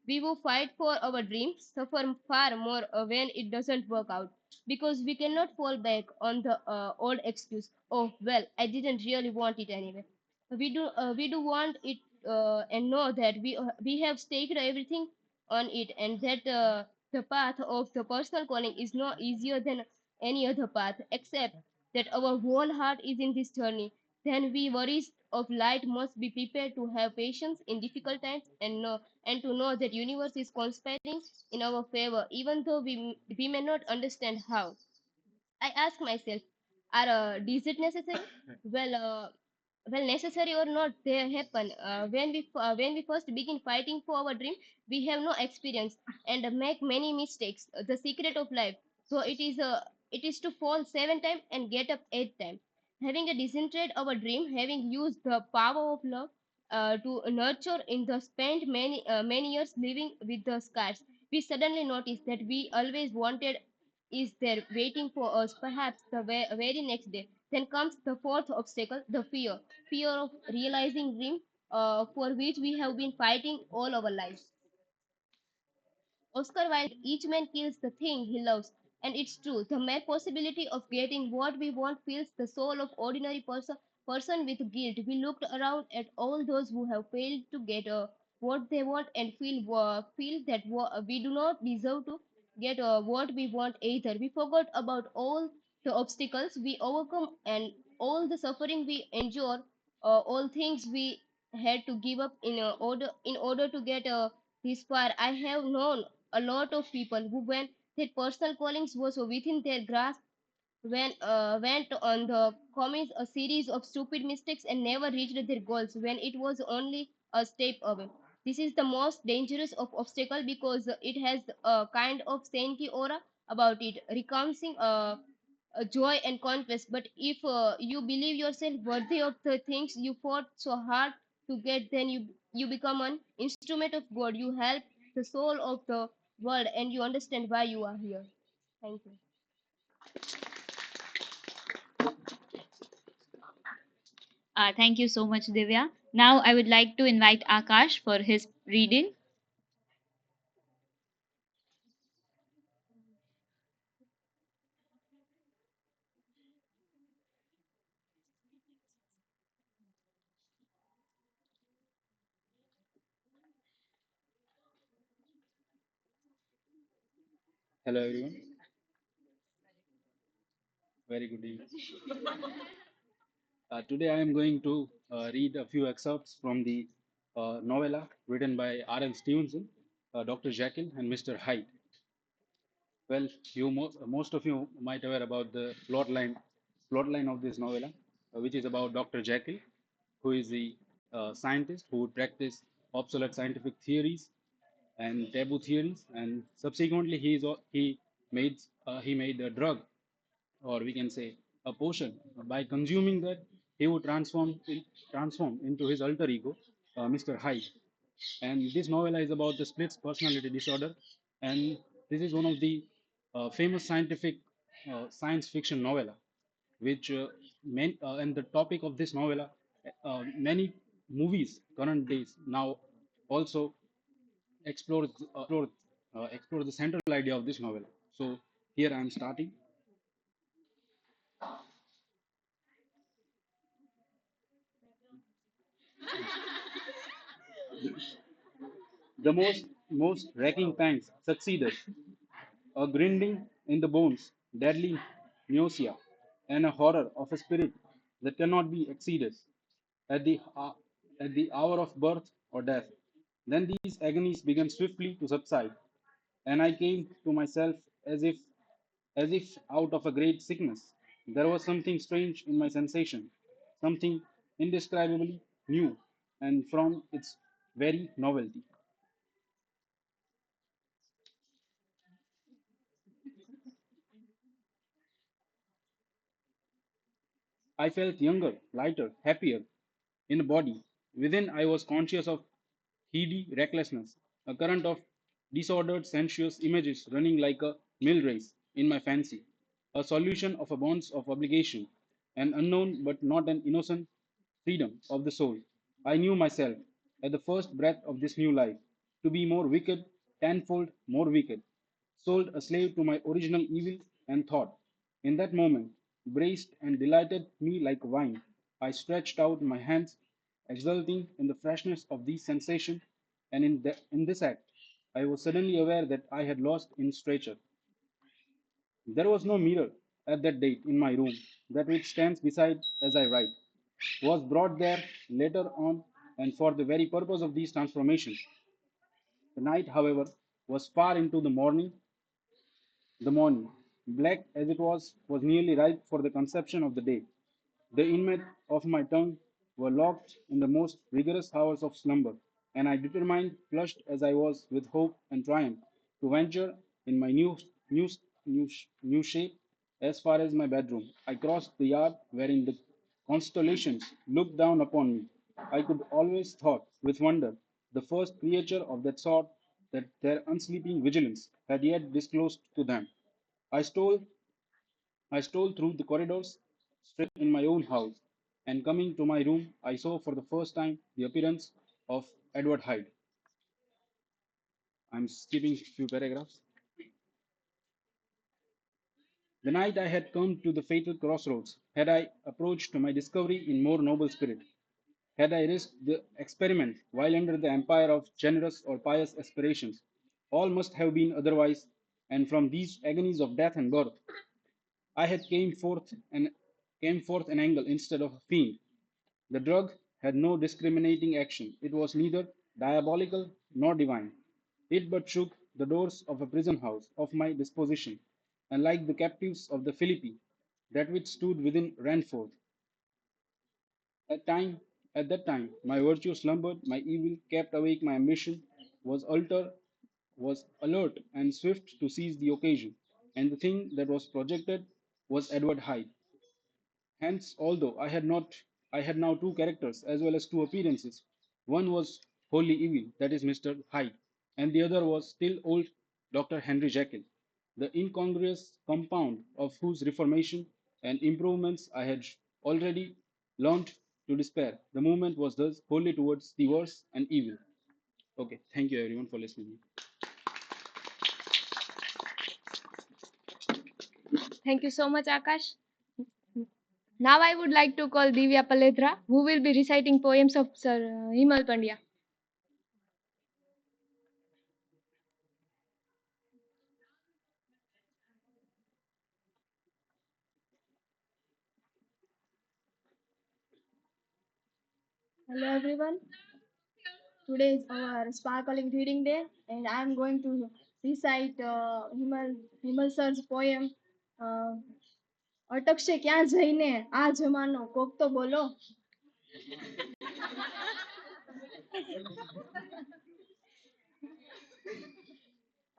We will fight for our dreams, suffer far more when it doesn't work out, because we cannot fall back on the old excuse. Oh well, I didn't really want it anyway. We do want it, and know that we have staked everything on it, and that the path of the personal calling is no easier than any other path, except that our whole heart is in this journey. Then we worries of light must be prepared to have patience in difficult times, and to know that universe is conspiring in our favor, even though we may not understand how. I ask myself, are is it necessary? Well, necessary or not, they happen. When we first begin fighting for our dream, we have no experience and make many mistakes. The secret of life, so it is to fall 7 times and get up 8 times. Having a disinterested our dream, having used the power of love to nurture in the spent many years living with the scars. We suddenly notice that we always wanted is there waiting for us, perhaps the very next day. Then comes the fourth obstacle, the fear of realizing dream for which we have been fighting all our lives. Oscar Wilde, each man kills the thing he loves. And it's true, the mere possibility of getting what we want fills the soul of ordinary person with guilt. We looked around at all those who have failed to get what they want and feel that we do not deserve to get what we want either. We forgot about all the obstacles we overcome and all the suffering we endure, all things we had to give up in order to get this far. I have known a lot of people who, when their personal callings was within their grasp, went on the commits a series of stupid mistakes and never reached their goals when it was only a step away. This is the most dangerous of obstacle because it has a kind of saintly aura about it, recounting joy and conquest. But if you believe yourself worthy of the things you fought so hard to get, then you become an instrument of God. You help the soul of the world, and you understand why you are here. Thank you. Thank you so much, Divya. Now I would like to invite Akash for his reading. Hello everyone, very good evening. Today I am going to read a few excerpts from the novella written by R.L. Stevenson, Dr. Jekyll and Mr. Hyde. Well, most of you might aware about the plot line of this novella, which is about Dr. Jekyll, who is the scientist who would practice obsolete scientific theories and taboo theories, and subsequently he made a drug, or we can say a potion. By consuming that, he would transform into his alter ego, Mr. Hyde. And this novella is about the split personality disorder, and this is one of the famous science fiction novella, which and the topic of this novella, many movies current days now also explore the central idea of this novella. So here I am starting. The most racking pangs succeeded, a grinding in the bones, deadly nausea, and a horror of a spirit that cannot be exceeded at the hour of birth or death. Then these agonies began swiftly to subside, and I came to myself as if out of a great sickness. There was something strange in my sensation, something indescribably new, and from its very novelty. I felt younger, lighter, happier in the body. Within, I was conscious of heady recklessness, a current of disordered, sensuous images running like a mill race in my fancy, a solution of a bonds of obligation, an unknown but not an innocent freedom of the soul. I knew myself, at the first breath of this new life, to be more wicked, tenfold more wicked, sold a slave to my original evil and thought. In that moment, braced and delighted me like wine, I stretched out my hands, exulting in the freshness of these sensations, and in this act, I was suddenly aware that I had lost in stature. There was no mirror at that date in my room. That which stands beside as I write was brought there later on, and for the very purpose of these transformations. The night, however, was far into the morning, black as it was nearly ripe for the conception of the day. The inmate of my tongue were locked in the most rigorous hours of slumber, and I determined, flushed as I was with hope and triumph, to venture in my new shape as far as my bedroom. I crossed the yard wherein the constellations looked down upon me. I could always thought with wonder the first creature of that sort that their unsleeping vigilance had yet disclosed to them. I stole I stole through the corridors straight in my own house, and coming to my room I saw for the first time the appearance of Edward Hyde. I'm skipping a few paragraphs. The night I had come to the fatal crossroads, had I approached my discovery in more noble spirit, had I risked the experiment while under the empire of generous or pious aspirations, all must have been otherwise, and from these agonies of death and birth, I had came forth an angel instead of a fiend. The drug had no discriminating action. It was neither diabolical nor divine. It but shook the doors of a prison house of my disposition, and like the captives of the Philippi, that which stood within ran forth. At time, at that time, my virtue slumbered, my evil kept awake, my ambition was alert and swift to seize the occasion, and the thing that was projected was Edward Hyde. Hence, although I had now two characters as well as two appearances. One was wholly evil, that is Mr. Hyde, and the other was still old Dr. Henry Jekyll, the incongruous compound of whose reformation and improvements I had already learnt to despair. The movement was thus wholly towards the worse and evil. Okay, thank you everyone for listening. Thank you so much, Akash. Now I would like to call Divya Paledhra, who will be reciting poems of Sir Himal Pandya. Hello everyone. Today is our sparkling reading day, and I am going to recite Himal sir's poem. અટકશે ક્યાં જઈને આ જમાનો કોક તો બોલો.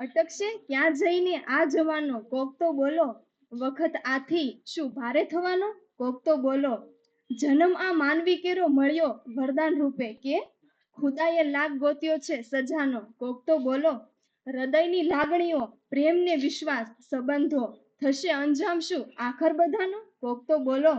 અટકશે ક્યાં જઈને આ જવાનો કોક તો બોલો. વખત આથી શું ભારે થવાનો કોક તો બોલો. જન્મ આ માનવી કેરો મળ્યો વરદાન રૂપે કે ખુદાએ લાગ ગોત્યો છે સજાનો કોક તો બોલો. હૃદયની લાગણીઓ પ્રેમ ને વિશ્વાસ સંબંધો થશે અંજામ શું આખર બધાનો કોક તો બોલો.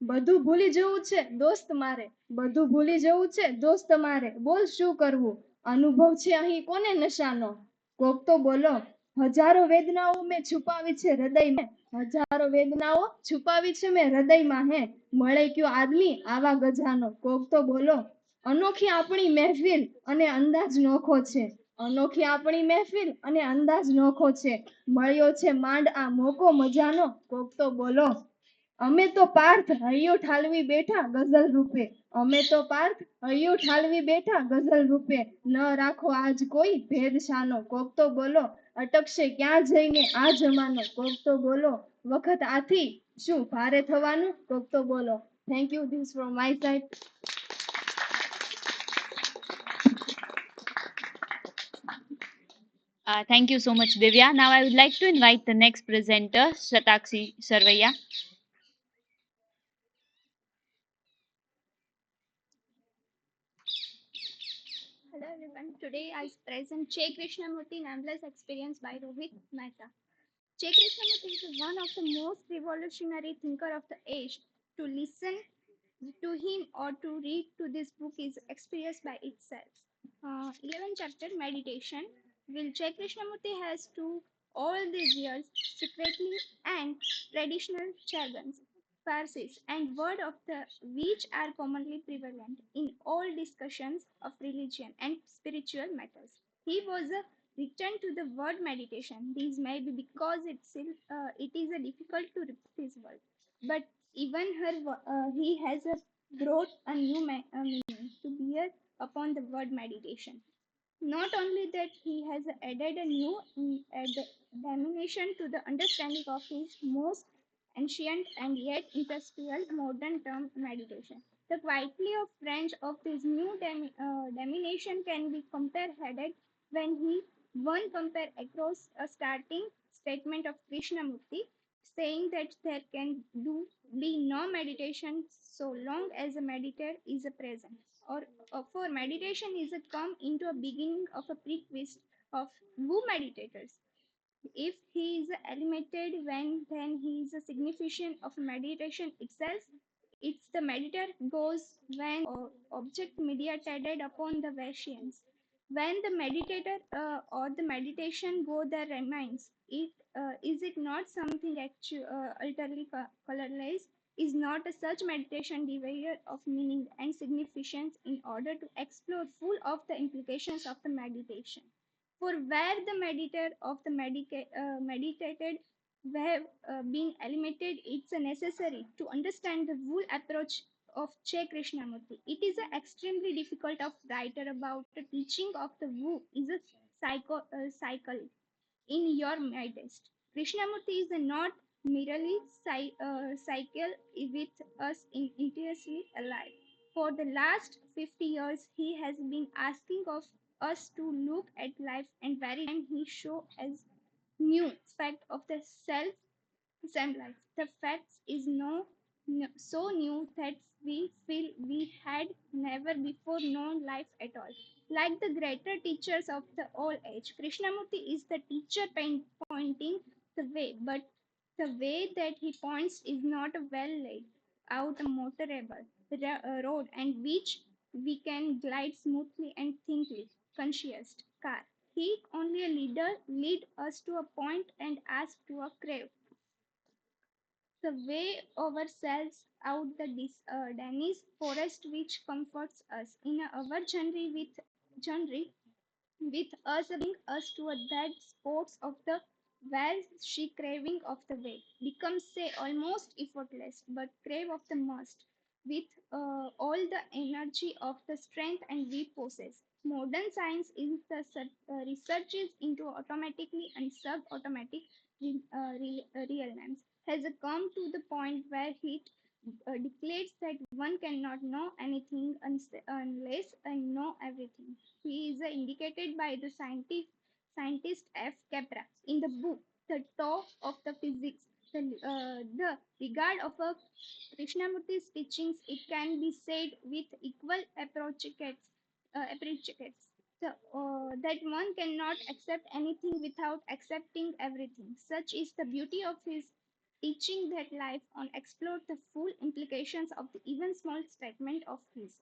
બધું ભૂલી જવું છે દોસ્ત મારે, બધું ભૂલી જવું છે દોસ્ત મારે, બોલ શું કરવું અનુભવ છે અહીં કોને નશાનો કોક તો બોલો. હજારો વેદનાઓ મેં છુપાવી છે હૃદયમાં, હજારો વેદનાઓ છુપાવી છે મેં હૃદયમાં, હે મળે કયો આદમી આવા ગજાનો કોક તો બોલો. અનોખી આપણી મહેફિલ અને અંદાજ નોખો છે, અનોખી આપણી મહેફિલ અને અંદાજ નોખો છે, મળ્યો છે માંડ આ મોકો મજાનો કોક તો બોલો. અમે તો પાર્થ હૈયો ઠાલવી બેઠા ગઝલ રૂપે, અમે તો પાર્થ હૈયો ઠાલવી બેઠા ગઝલ રૂપે, ન રાખો આજ કોઈ ભેદ શાનો કોક તો બોલો. અટકશે ક્યાં જઈને આ જમાનો કોક તો બોલો. વખત આથી શું ભારે થવાનું કોક તો બોલો. Thank you. This from my side. Thank you so much, Divya. Now I would like to invite the next presenter, Shatakshi Sarvaiya. Hello everyone. Today I present Che Krishnamurti Nameless experience by Rohit Mehta. Che Krishnamurti is one of the most revolutionary thinker of the age. To listen to him or to read to this book is experience by itself. 11th chapter meditation. Will Che Krishnamurti has to all these years secretly and traditional jargons, Farsis, and word of the which are commonly prevalent in all discussions of religion and spiritual matters. He was a return to the word meditation. This may be because it is a difficult to repeat his word, but even he has brought a new meaning to bear upon the word meditation. Not only that, he has added a new dimension to the understanding of his most ancient and yet industrial modern term meditation. The quality of range of this new dimension can be compared when he one compare across a starting statement of Krishnamurti saying that there can do be no meditation so long as a meditator is a present. Or for meditation is a come into a beginning of a prerequisite of who meditators. If he is eliminated when then he is a significant of meditation itself. It's the meditator goes when object mediated upon the Vaishyans. When the meditator or the meditation go there remains, it is it not something utterly colorless? Is not a such meditation devoid of meaning and significance in order to explore full of the implications of the meditation? For where the meditator of the meditated have been eliminated, it's necessary to understand the whole approach of Che Krishnamurti. It is extremely difficult of writer about the teaching of the Wu is a cycle in your midst. Krishnamurti is not merely cycle with us intimately alive. For the last 50 years, he has been asking of us to look at life and very time he show as new fact of the self same life. The facts is so new that we feel we had never before known life at all. Like the greater teachers of the old age, Krishnamurti is the teacher pointing the way, but the way that he points is not a well laid out motorable road and which we can glide smoothly and thinkly conscious car. He only a leader lead us to a point and ask to a crave the way ourselves out the Danish forest which comforts us in our journey with us bring us to a dead spots of the where she craving of the way becomes say almost effortless but crave of the must with all the energy of the strength and we possess. Modern science is the researches into automatically and sub-automatic realms has come to the point where it declares that one cannot know anything unless I know everything. He is indicated by the scientist F. Capra in the book The Talk of the Physics. The regard of a Krishnamurti's teachings, it can be said with equal appreciates that one cannot accept anything without accepting everything. Such is the beauty of his teaching that life on explore the full implications of the even small statement of his.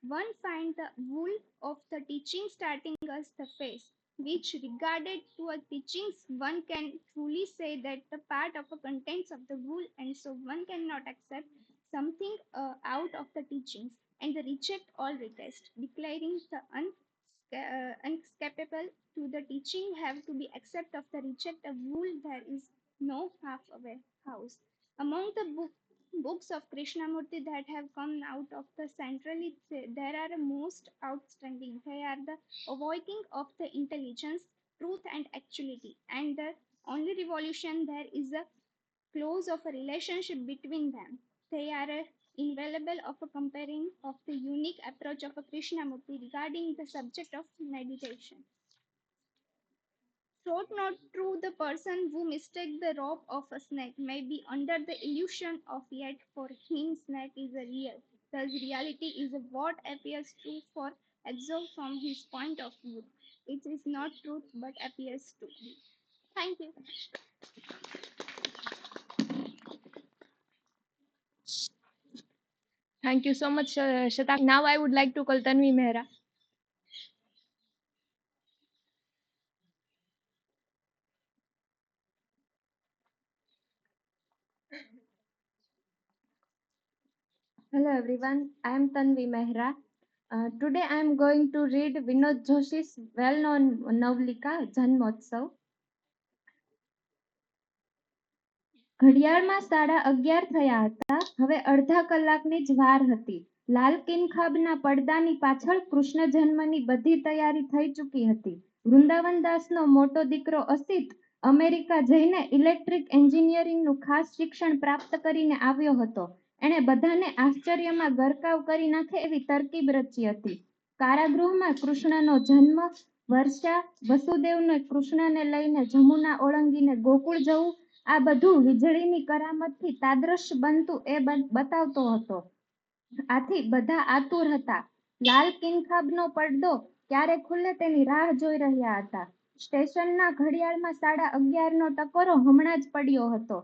One finds the wool of the teaching starting as the face, which regarded to a teachings one can truly say that the part of the contents of the wool and so one cannot accept something out of the teachings and the reject all request, declaring the unescapable to the teaching have to be accept of the reject of wool there is no halfway house. Among the books of Krishnamurti that have come out of the centrally, there are the most outstanding. They are the awakening of the intelligence, truth, and actuality. And the only revolution there is a close of a relationship between them. They are invaluable of a comparing of the unique approach of a Krishnamurti regarding the subject of meditation. Thought not true, the person who mistake the rope of a snake may be under the illusion of yet for him snake is a real. Thus reality is what appears true for observed from his point of view. It is not truth but appears to be. Thank you. Thank you so much, Shatakshi. Now I would like to call Tanvi Mehra. Hello everyone, I am Tanvi Mehra. Today I am going to read Vinod Joshi's well-known Navlika Janmotsav. ઘડિયાળમાં 11:30 થયા હતા. હવે અડધા કલાકની જ વાર હતી. લાલ કિનખાબના પડદાની પાછળ કૃષ્ણ જન્મની બધી તૈયારી થઈ ચૂકી હતી. વૃંદાવનદાસનો મોટો દીકરો અસિત અમેરિકા જઈને ઇલેક્ટ્રિક એન્જિનિયરિંગનું ખાસ શિક્ષણ પ્રાપ્ત કરીને આવ્યો હતો. એણે બધાને આશ્ચર્યમાં ગરકાવ કરી નાખે એવી તરકીબ રચી હતી. કારાગૃહમાં કૃષ્ણનો જન્મ, વર્ષા, વસુદેવને કૃષ્ણને લઈને જમુના ઓળંગીને ગોકુળ જવું, આ બધું વીજળીની કરામતથી તાદ્રશ બનતું એ બતાવતો હતો. આથી બધા આતુર હતા. લાલ કિનખાબનો પડદો ક્યારે ખુલે તેની રાહ જોઈ રહ્યા હતા. સ્ટેશનના ઘડિયાળમાં 11:30નો ટકોરો હમણાં જ પડ્યો હતો.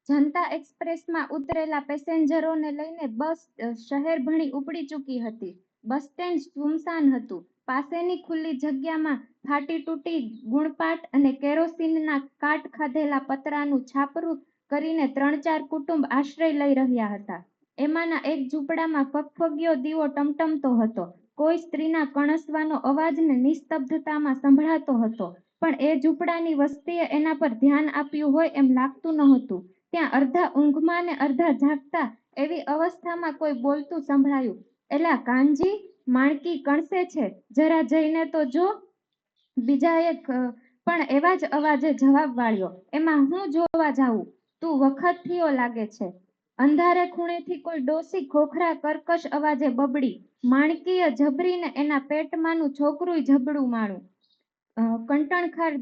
જનતા એક્સપ્રેસમાં ઉતરેલા પેસેન્જરોને લઈને બસ શહેર ભણી ઉપડી ચૂકી હતી. બસ સ્ટેન્ડ સુમસાન હતું. પાસેની ખુલ્લી જગ્યામાં ફાટી તૂટી ગુણપાટ અને કેરોસીનના કાટ ખાધેલા પતરાનું છાપરું કરીને 3-4 કુટુંબ આશ્રય લઈ રહ્યા હતા. એમાંના એક ઝૂંપડામાં ફગફગિયો દીવો ટમટમતો હતો. કોઈ સ્ત્રીના કણસવાનો અવાજને નિસ્તબ્ધતામાં સંભળાતો હતો, પણ એ ઝૂંપડાની વસ્તીએ એના પર ધ્યાન આપ્યું હોય એમ લાગતું નહોતું. ત્યાં અડધા ઊંઘમાં ને અડધા જાગતા એવી અવસ્થામાં કોઈ બોલતું સંભળાયું, "એલા કાનજી, માણકી કણસે છે, જરા જઈને તો જો." બીજાએ પણ એવા જ અવાજે જવાબ વાળ્યો, "એમાં હું જોવા જાઉં? તું વખત થયો લાગે છે." અંધારે ખૂણેથી કોઈ ડોસી ખોખરા કર્કશ અવાજે બબડી. માણકીએ જબરીને એના પેટમાંનું છોકરુંય જબડું માણું. કંટણખાર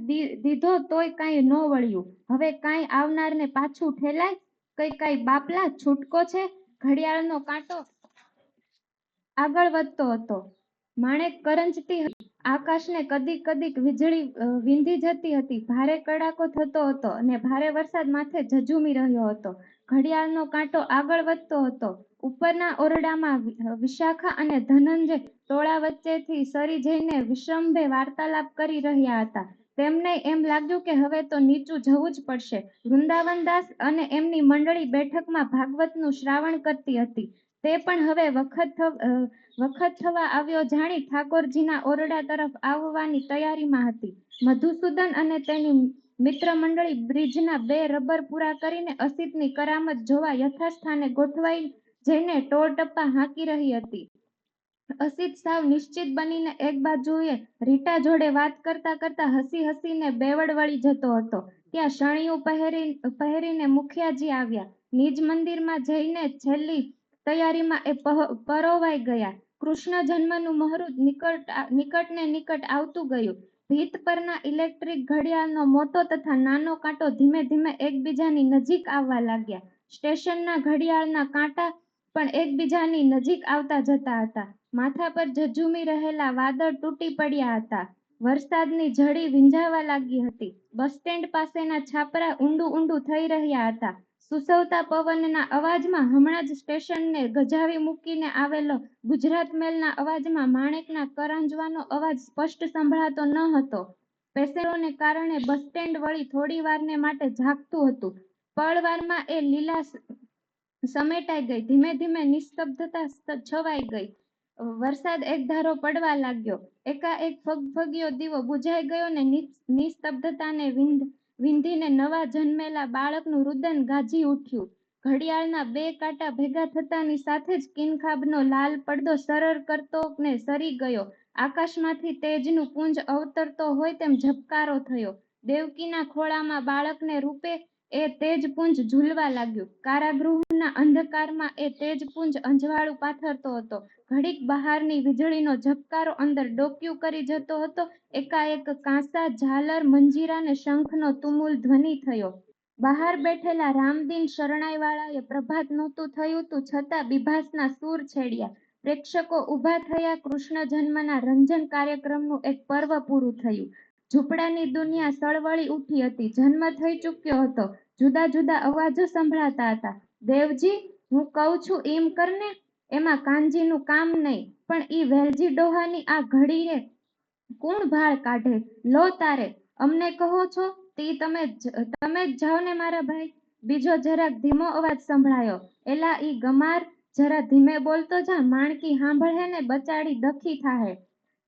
દીધો તોય કાંઈ ન વળ્યું. હવે કાંઈ આવનારને પાછું ઠેલાય? કાંઈ બાપલા છૂટકો છે? ઘડિયાળનો કાંટો આગળ વધતો હતો. માણેક કરંજતી હતી. આકાશને કદીક કદીક વીજળી વીંધી જતી હતી. ભારે કડાકો થતો હતો અને ભારે વરસાદ માથે ઝઝૂમી રહ્યો હતો. ઘડિયાળનો કાંટો આગળ વધતો હતો. ઉપરના ઓરડામાં વિશાખા અને ધનંજય ટોળા વચ્ચેથી સરી જઈને વિશ્રંભે વાર્તાલાપ કરી રહ્યા હતા. તેમને એમ લાગ્યું કે હવે તો નીચું જવું જ પડશે. વૃંદાવનદાસ અને એમની મંડળી બેઠકમાં ભાગવતનું શ્રાવણ કરતી હતી. તે પણ હવે વખત થવા આવ્યો જાણી ઠાકોરજીના ઓરડા તરફ આવવાની તૈયારીમાં હતી. મધુસૂદન અને તેની મિત્ર મંડળી બ્રિજના 2 રબર પૂરા કરીને અસિતની કરામત જોવા યથાસ્થાને ગોઠવાઈ જઈને ટોળટપ્પા હાંકી રહી હતી. અસિત સાવ નિશ્ચિત બનીને એક બાજુએ રીટા જોડે વાત કરતા કરતા હસી હસીને બેવડ વળી જતો હતો. ત્યાં શણિયું પહેરીને મુખિયાજી આવ્યા. નિજ મંદિરમાં જઈને છેલ્લી તૈયારીમાં એ પરોવાઈ ગયા. કૃષ્ણ જન્મનું મુહૂર્ત નિકટ ને નિકટ આવતું ગયું. ભીત પરના ઇલેક્ટ્રિક ઘડિયાળનો મોટો તથા નાનો કાંટો ધીમે ધીમે એકબીજાની નજીક આવવા લાગ્યા. સ્ટેશનના ઘડિયાળના કાંટા પણ એકબીજાની નજીક આવતા જતા હતા. માથા પર ઝઝૂમી રહેલા વાદળ તૂટી પડ્યા હતા. વરસાદની ઝડી વીંઝાવા લાગી હતી. બસ સ્ટેન્ડ પાસેના છાપરા ઊંડું ઊંડું થઈ રહ્યા હતા. સુસવતા પવનના અવાજમાં હમણાં જ સ્ટેશનને ગજાવી મૂકીને આવેલો ગુજરાત મેલના અવાજમાં માણેકના કરાંજવાનો અવાજ સ્પષ્ટ સંભળાતો ન હતો. પેસેન્જરોને કારણે બસ સ્ટેન્ડ વળી થોડી વારને માટે જાગતું હતું. પળવારમાં એ લીલા સમેટાઈ ગઈ. ધીમે ધીમે નિસ્તબ્ધતા છવાઈ ગઈ. વરસાદ એકધારો પડવા લાગ્યો. એકાએક ફગફગિયો દીવો બુઝાઈ ગયો ને નિસ્તબ્ધતાને વીંધીને નવા જન્મેલા બાળકનું રુદન ગાજી ઉઠ્યું. ઘડિયાળના 2 કાંટા ભેગા થતાની સાથે જ કિનખાબનો લાલ પડદો સરળ કરતો ને સરી ગયો. આકાશમાંથી તેજનું પુંજ અવતરતો હોય તેમ ઝબકારો થયો. દેવકીના ખોળામાં બાળકને રૂપે એ તેજપુંજ ઝૂલવા લાગ્યું. કારાગૃહના અંધકારમાં એ તેજપુંજ અંજવાળું પાથરતો હતો. ઘડીક બહારની વીજળીનો ઝબકારો અંદર ડોકિયું કરી જતો હતો. એકાએક કાંસા, ઝાલર, મંજીરા ને શંખનો તુમુલ ધ્વનિ થયો. બહાર બેઠેલા રામદીન શરણાઈવાળાએ પ્રભાત નહોતું થયું તું છતાં બીભાસના સૂર છેડ્યા. પ્રેક્ષકો ઊભા થયા. કૃષ્ણ જન્મના રંજન કાર્યક્રમનું એક પર્વ પૂરું થયું. ઝૂંપડાની દુનિયા સળવળી ઉઠી હતી. જન્મ થઈ ચૂક્યો હતો. જુદા જુદા અવાજો સંભળાતા હતા. "દેવજી, હું કહું છું એમ કરને." "એમાં કાનજીનું કામ નહીં, પણ ઈ વેલજી ડોહાની આ ઘડીએ કોણ ભાળ કાઢે? લો તારે, અમને કહો છો? તી તમે જ જાઓ ને મારા ભાઈ." બીજો જરાક ધીમો અવાજ સંભળાયો, "એલા ઈ ગમાર, જરા ધીમે બોલતો જા. માણકી સાંભળે ને બચાડી દખી થાહે."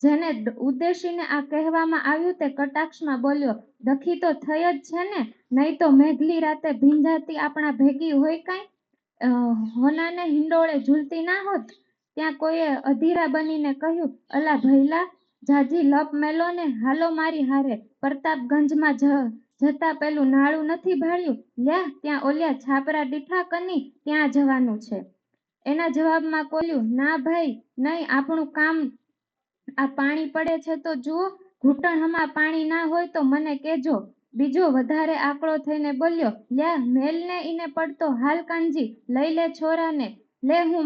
જેને ઉદ્દેશીને આ કહેવામાં આવ્યું તે કટાક્ષમાં બોલ્યો, "દખી તો થઈ જ છે ને, નહીં તો મેઘલી રાતે ભીંજાતી આપણા ભેગી હોય કાંઈ? હોનાને હિંડોળે ઝૂલતી ના હોત." ત્યાં કોઈએ અધીરા બનીને કહ્યું, "અલા ભૈલા, જાજી લપ મેલો ને, હાલો મારી હારે. પ્રતાપગંજમાં જતા પેલું નાળું નથી ભાળ્યું? લ્યા, ત્યાં ઓલ્યા છાપરા દીઠા કની, ત્યાં જવાનું છે." એના જવાબમાં કોલ્યું, "ના ભાઈ, નહીં, આપણું કામ. આ પાણી પડે છે તો જુઓ. ઘૂંટણ હમા પાણી ના હોય તો મને કહેજો." બીજો વધારે આકળો થઈને બોલ્યો, લ્યા મેલને ઈને પડતો હાલ કાનજી, લઈ લે છોરાને, લે હું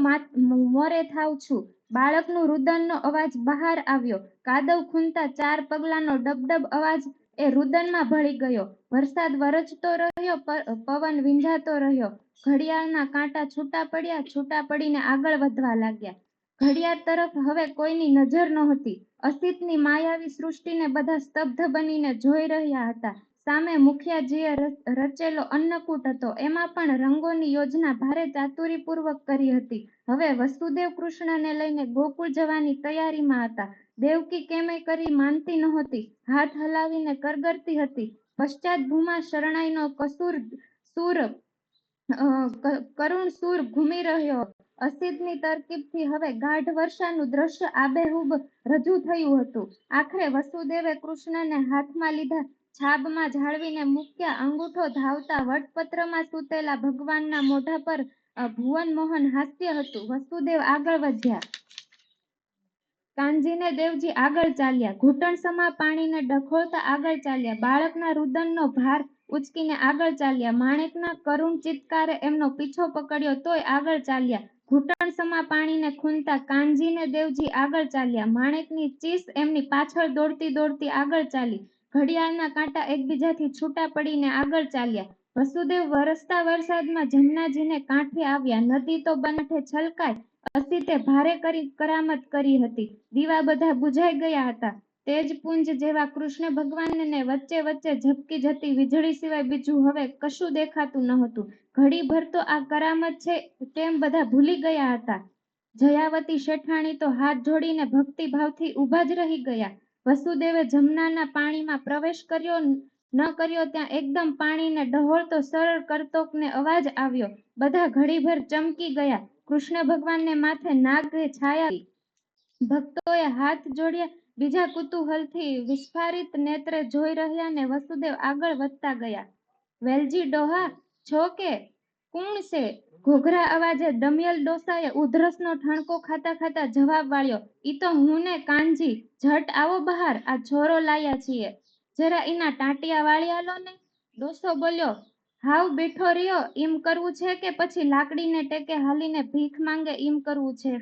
મોરે થાવ છું. બાળકનું રુદનનો અવાજ બહાર આવ્યો. કાદવ ખૂંદતા 4 પગલાનો ડબડબ અવાજ એ રુદનમાં ભળી ગયો. વરસાદ વરસતો રહ્યો, પવન વિંધાતો રહ્યો. ઘડિયાળના કાંટા છૂટા પડીને આગળ વધવા લાગ્યા. ઘડિયાળ તરફ હવે કોઈની નજર નહોતી. અસીતની માયાવી સૃષ્ટિને બધા સ્તબ્ધ બનીને જોઈ રહ્યા હતા. સામે મુખિયાજીએ રચેલો અન્નકૂટ હતો. એમાં પણ રંગોની યોજના ભારે ચાતુરીપૂર્વક કરી હતી. હવે વસુદેવ કૃષ્ણને લઈને ગોકુળ જવાની તૈયારીમાં હતા. દેવકી કેમે કરી માનતી નહોતી. હાથ હલાવીને કરગરતી હતી. પશ્ચાત ભૂમા શરણાઈનો કરુણ સૂર ઘૂમી રહ્યો. અસીતની તરકીબથી હવે ગાઢ વર્ષાનું દ્રશ્ય આબેહૂબ રજૂ થયું હતું. આખરે વસુદેવે કૃષ્ણને હાથમાં લીધા, છાબમાં જાળવીને મૂક્યા. અંગૂઠો ધાવતા વટપત્રમાં સૂતેલા ભગવાનના મોઢા પર ભુવન મોહન હાસ્ય હતું. વસુદેવ આગળ વધ્યા. કાનજીને દેવજી આગળ ચાલ્યા. ઘૂંટણ સમા પાણીને ડખોળતા આગળ ચાલ્યા. બાળકના રુદનનો ભાર ઉચકીને આગળ ચાલ્યા. માણેકના કરુણ ચિત્કારે એમનો પીછો પકડ્યો તોય આગળ ચાલ્યા. ઘૂંટણ સમા પાણીને ખૂંદતા કાનજીને દેવજી આગળ ચાલ્યા. માણેકની ચીસ એમની પાછળ દોડતી આગળ ચાલી. ઘડિયાળના કાંટા એકબીજાથી છૂટા પડીને આગળ ચાલ્યા. વસુદેવ વરસતા વરસાદમાં જમનાજીને કાંઠે આવ્યા. નદી તો બનાઠે છલકાય. અસીતે ભારે કરામત કરી હતી. દીવા બધા બુઝાઈ ગયા હતા. તેજપુંજ જેવા કૃષ્ણ ભગવાનને વચ્ચે ઝબકી જતી વીજળી સિવાય બીજું હવે કશું દેખાતું નહોતું. ઘડીભર તો આ કરામત છે તેમ બધા ભૂલી ગયા હતા. જયાવતી શેઠાણી તો હાથ જોડીને ભક્તિભાવથી ઊભા જ રહી ગયા. વસુદેવે જમનાના પાણીમાં પ્રવેશ કર્યો ન કર્યો ત્યાં એકદમ પાણીને ડહોળતો સરળ કરતોકને અવાજ આવ્યો. બધા ઘડીભર ચમકી ગયા. કૃષ્ણ ભગવાનને માથે નાગે છાયા. ભક્તોએ હાથ જોડ્યા. બીજા કુતૂહલથી વિસ્ફારિત નેત્રે જોઈ રહ્યા ને વસુદેવ આગળ વધતા ગયા. વેલજી ડોહા છો કે કોણ છે? ઘોઘરા અવાજે દમિયલ ડોસાએ ઉધરસનો ઠણકો ખાતા જવાબ વાળ્યો. ઈ તો હું ને કાનજી. ઝટ આવો બહાર, આ છોરો લાયા છીએ. જરા ઈના ટાંટિયા વાળ્યા લો ને. ડોસો બોલ્યો, હાવ બેઠો રહ્યો એમ કરવું છે કે પછી લાકડીને ટેકે હાલીને ભીખ માંગે એમ કરવું છે?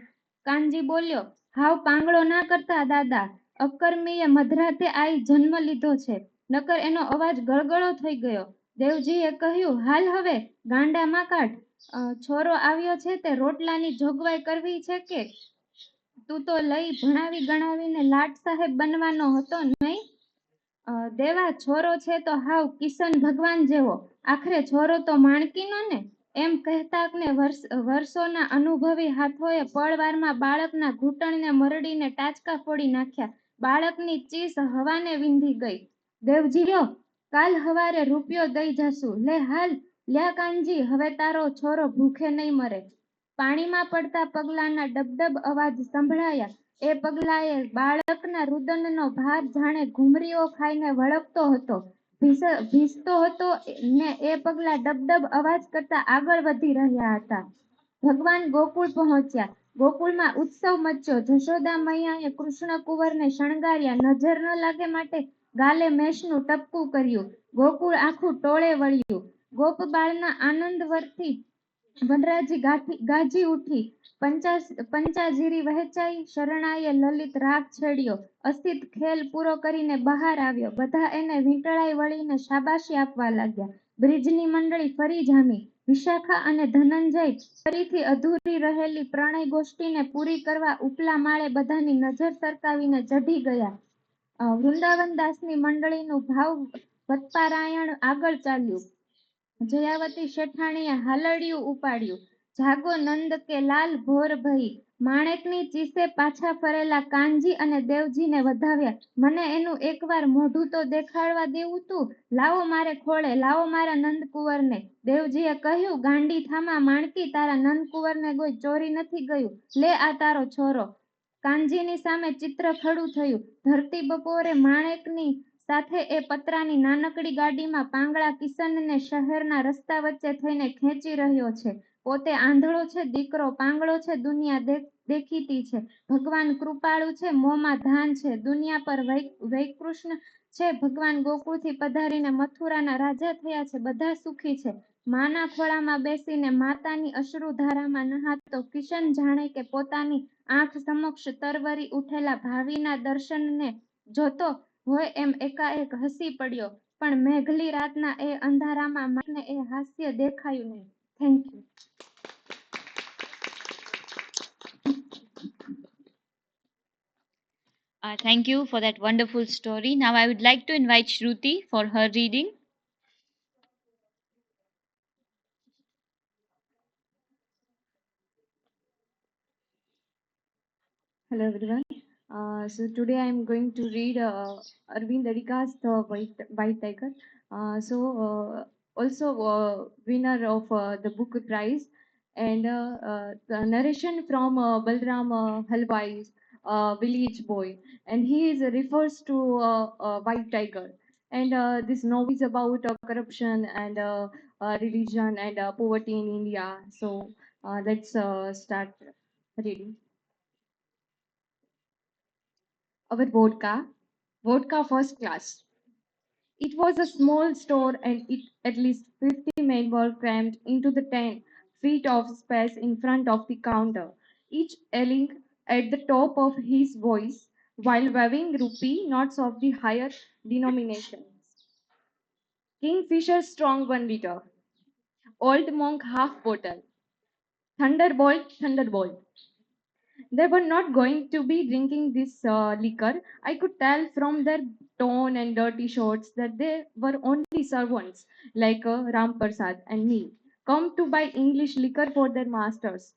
કાનજી બોલ્યો, હાવ પાંગળો ના કરતા દાદા. અકર્મીએ મધરાતે આઈ જન્મ લીધો છે. નકર એનો અવાજ ગળગળો થઈ ગયો. દેવજીએ કહ્યું, હાલ હવે ગાંડામાં કાઢ. છોરો આવ્યો છે તે રોટલાની જોગવાઈ કરવી છે કે તું તો લઈ ભણાવી ગણાવીને લાટ સાહેબ બનવાનો હતો નહીં? દેવા છોરો છે તો હાવ કિશન ભગવાન જેવો. આખરે છોરો તો માણકીનો ને. એમ કહેતાકને વર્ષોના અનુભવી હાથોએ પળવારમાં બાળકના ઘૂંટણને મરડીને ટાચકા ફોડી નાખ્યા. બાળકની ચીસ હવાને વિંધી ગઈ. દેવજી લ્યો, કાલ હવારે રૂપિયો દઈ જશું. લે હાલ, લ્યા કાનજી, હવે તારો છોરો ભૂખે નહીં મરે. પાણીમાં પડતા પગલાંના ડબડબ અવાજ સંભળાયા. એ પગલાએ બાળકના રુદનનો ભાર જાણે ઘૂમરીઓ ખાઈને વળગતો હતો, ભીસતો હતો ને એ પગલા ડબડબ અવાજ કરતા આગળ વધી રહ્યા હતા. ભગવાન ગોકુળ પહોંચ્યા. ગોકુળમાં ઉત્સવ મચ્યો. જશોદા મૈયાએ કૃષ્ણ કુંવરને શણગાર્યા. નજર ન લાગે માટે ગાલે મેષનું ટપકું કર્યું. ગોકુળ આખું ટોળે વળ્યું. ગોપબાળના આનંદ વરથી વનરાજી ગાજી ઉઠી. પંચાજીરી વહેંચાઈ. શરણાઈએ લલિત રાગ છેડ્યો. અસિત ખેલ પૂરો કરીને બહાર આવ્યો. બધા એને વીંટળાઈ વળીને શાબાશી આપવા લાગ્યા. બ્રિજની મંડળી ફરી જામી. વિશાખા અને ધનંજય ફરીથી અધૂરી રહેલી પ્રણય ગોષ્ઠીને પૂરી કરવા ઉપલા માળે બધાની નજર સરકાવીને ચઢી ગયા. વૃંદાવનદાસની મંડળીનું ભાવ વત્પારાયણ આગળ ચાલ્યું. જયાવતી શેઠાણીએ હાલડિયું ઉપાડ્યું. જાગો નંદ કે લાલ ભોર ભઈ. માણેકની ચીસે પાછા ફરેલા કાનજી અને દેવજીને વધાવ્યા. મને એનું એકવાર મોઢું તો દેખાડવા દેવું તું. લાવો મારે ખોળે, લાવો મારા નંદકુંવરને. દેવજીએ કહ્યું, ગાંડી થામા માણકી, તારા નંદકુંવરને કોઈ ચોરી નથી ગયું. લે આ તારો છોરો. કાનજીની સામે ચિત્ર ખડું થયું. ધરતી બપોરે માણેકની સાથે એ પતરાની નાનકડી ગાડીમાં પાંગળા કિશનને શહેરના રસ્તા વચ્ચે થઈને ખેંચી રહ્યો છે. પોતે આંધળો છે, દીકરો પાંગળો છે, દુનિયા દેખીતી છે. ભગવાન કૃપાળુ છે, મોંમાં ધાન છે, દુનિયા પર વૈકૃષ્ણ છે. ભગવાન ગોકુળથી પધારીને મથુરાના રાજા થયા છે. બધા સુખી છે. માના ખોળામાં બેસીને માતાની અશ્રુધારામાં નહાતો કિશન જાણે કે પોતાની આંખ સમક્ષ તરવરી ઉઠેલા ભાવિના દર્શનને જોતો હોય એમ એકાએક હસી પડ્યો. પણ મેઘલી રાતના એ અંધારામાં માને એ હાસ્ય દેખાયું નહીં. Thank you. Thank you for that wonderful story. Now I would like to invite Shruti for her reading. Hello everyone. So today I am going to read Arvind Adhika's The White Tiger. Also winner of the book prize, and the narration from Balram Halwai's village boy, and he is refers to White Tiger. And this novel is about corruption and religion and poverty in India. So let's start reading. Our vodka first class. It was a small store, and at least 50 men were crammed into the 10 feet of space in front of the counter, each yelling at the top of his voice while waving rupee notes of the higher denominations. Kingfisher strong 1 liter, Old Monk half bottle, Thunderbolt. They were not going to be drinking this liquor. I could tell from their tone and dirty shorts that they were only servants like Ram Prasad and me, come to buy English liquor for their masters.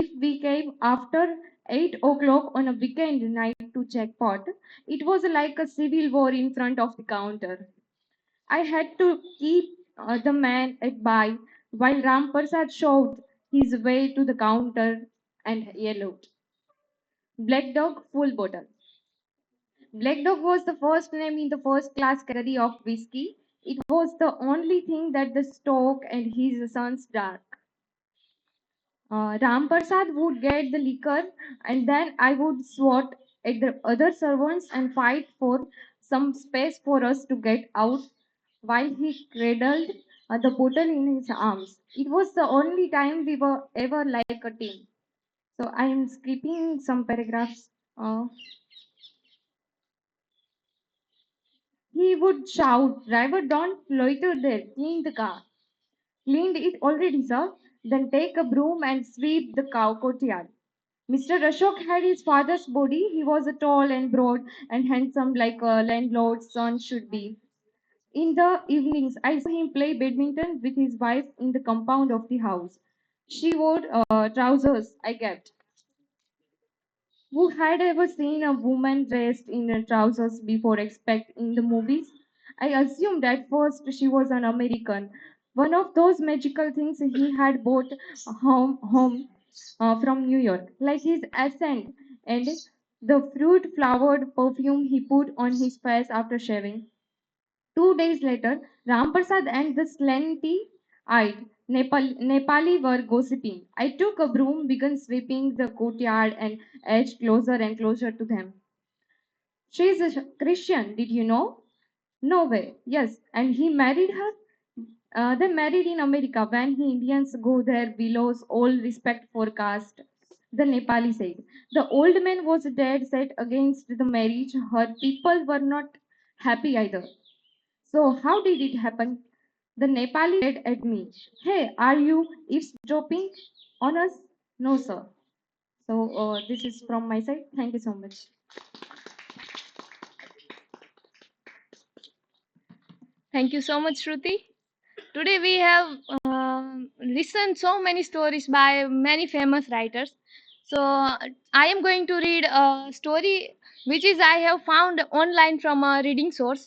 If we came after 8 o'clock on a weekend night to jackpot, it was like a civil war in front of the counter. I had to keep the man at bay while Ram Prasad shoved his way to the counter and yellowed. Black Dog full bottle. Black Dog was the first name in the first class category of whiskey. It was the only thing that the stock and his sons drank. Ram Prasad would get the liquor, and then I would swat at the other servants and fight for some space for us to get out while he cradled the bottle in his arms. It was the only time we were ever like a team. So I am skipping some paragraphs. He would shout, "Driver, don't loiter there. Clean the car." "Cleaned it already, sir." "Then take a broom and sweep the courtyard." Mr. Ashok had his father's body. He was tall and broad and handsome like a landlord's son should be. In the evenings, I saw him play badminton with his wife in the compound of the house. She wore trousers, I gasped. Who had ever seen a woman dressed in trousers before except in the movies? I assumed at first she was an American. One of those magical things he had bought home from New York, like his accent and the fruit flowered perfume he put on his face after shaving. 2 days later, Ramprasad and the slanty-eyed Nepali were gossiping. I took a broom, began sweeping the courtyard, and edged closer and closer to them. "She's a Christian, did you know?" "No way." "Yes, and he married her." They married in America. When he Indians go there, we lose all respect for caste. The Nepali said. The old man was dead set against the marriage. Her people were not happy either. "So how did it happen?" The Nepali stared at me. "Hey, are you eavesdropping on us?" "No, sir." So this is from my side. Thank you so much. Thank you so much, Shruti. Today we have listened so many stories by many famous writers. So I am going to read a story which is I have found online from a reading source.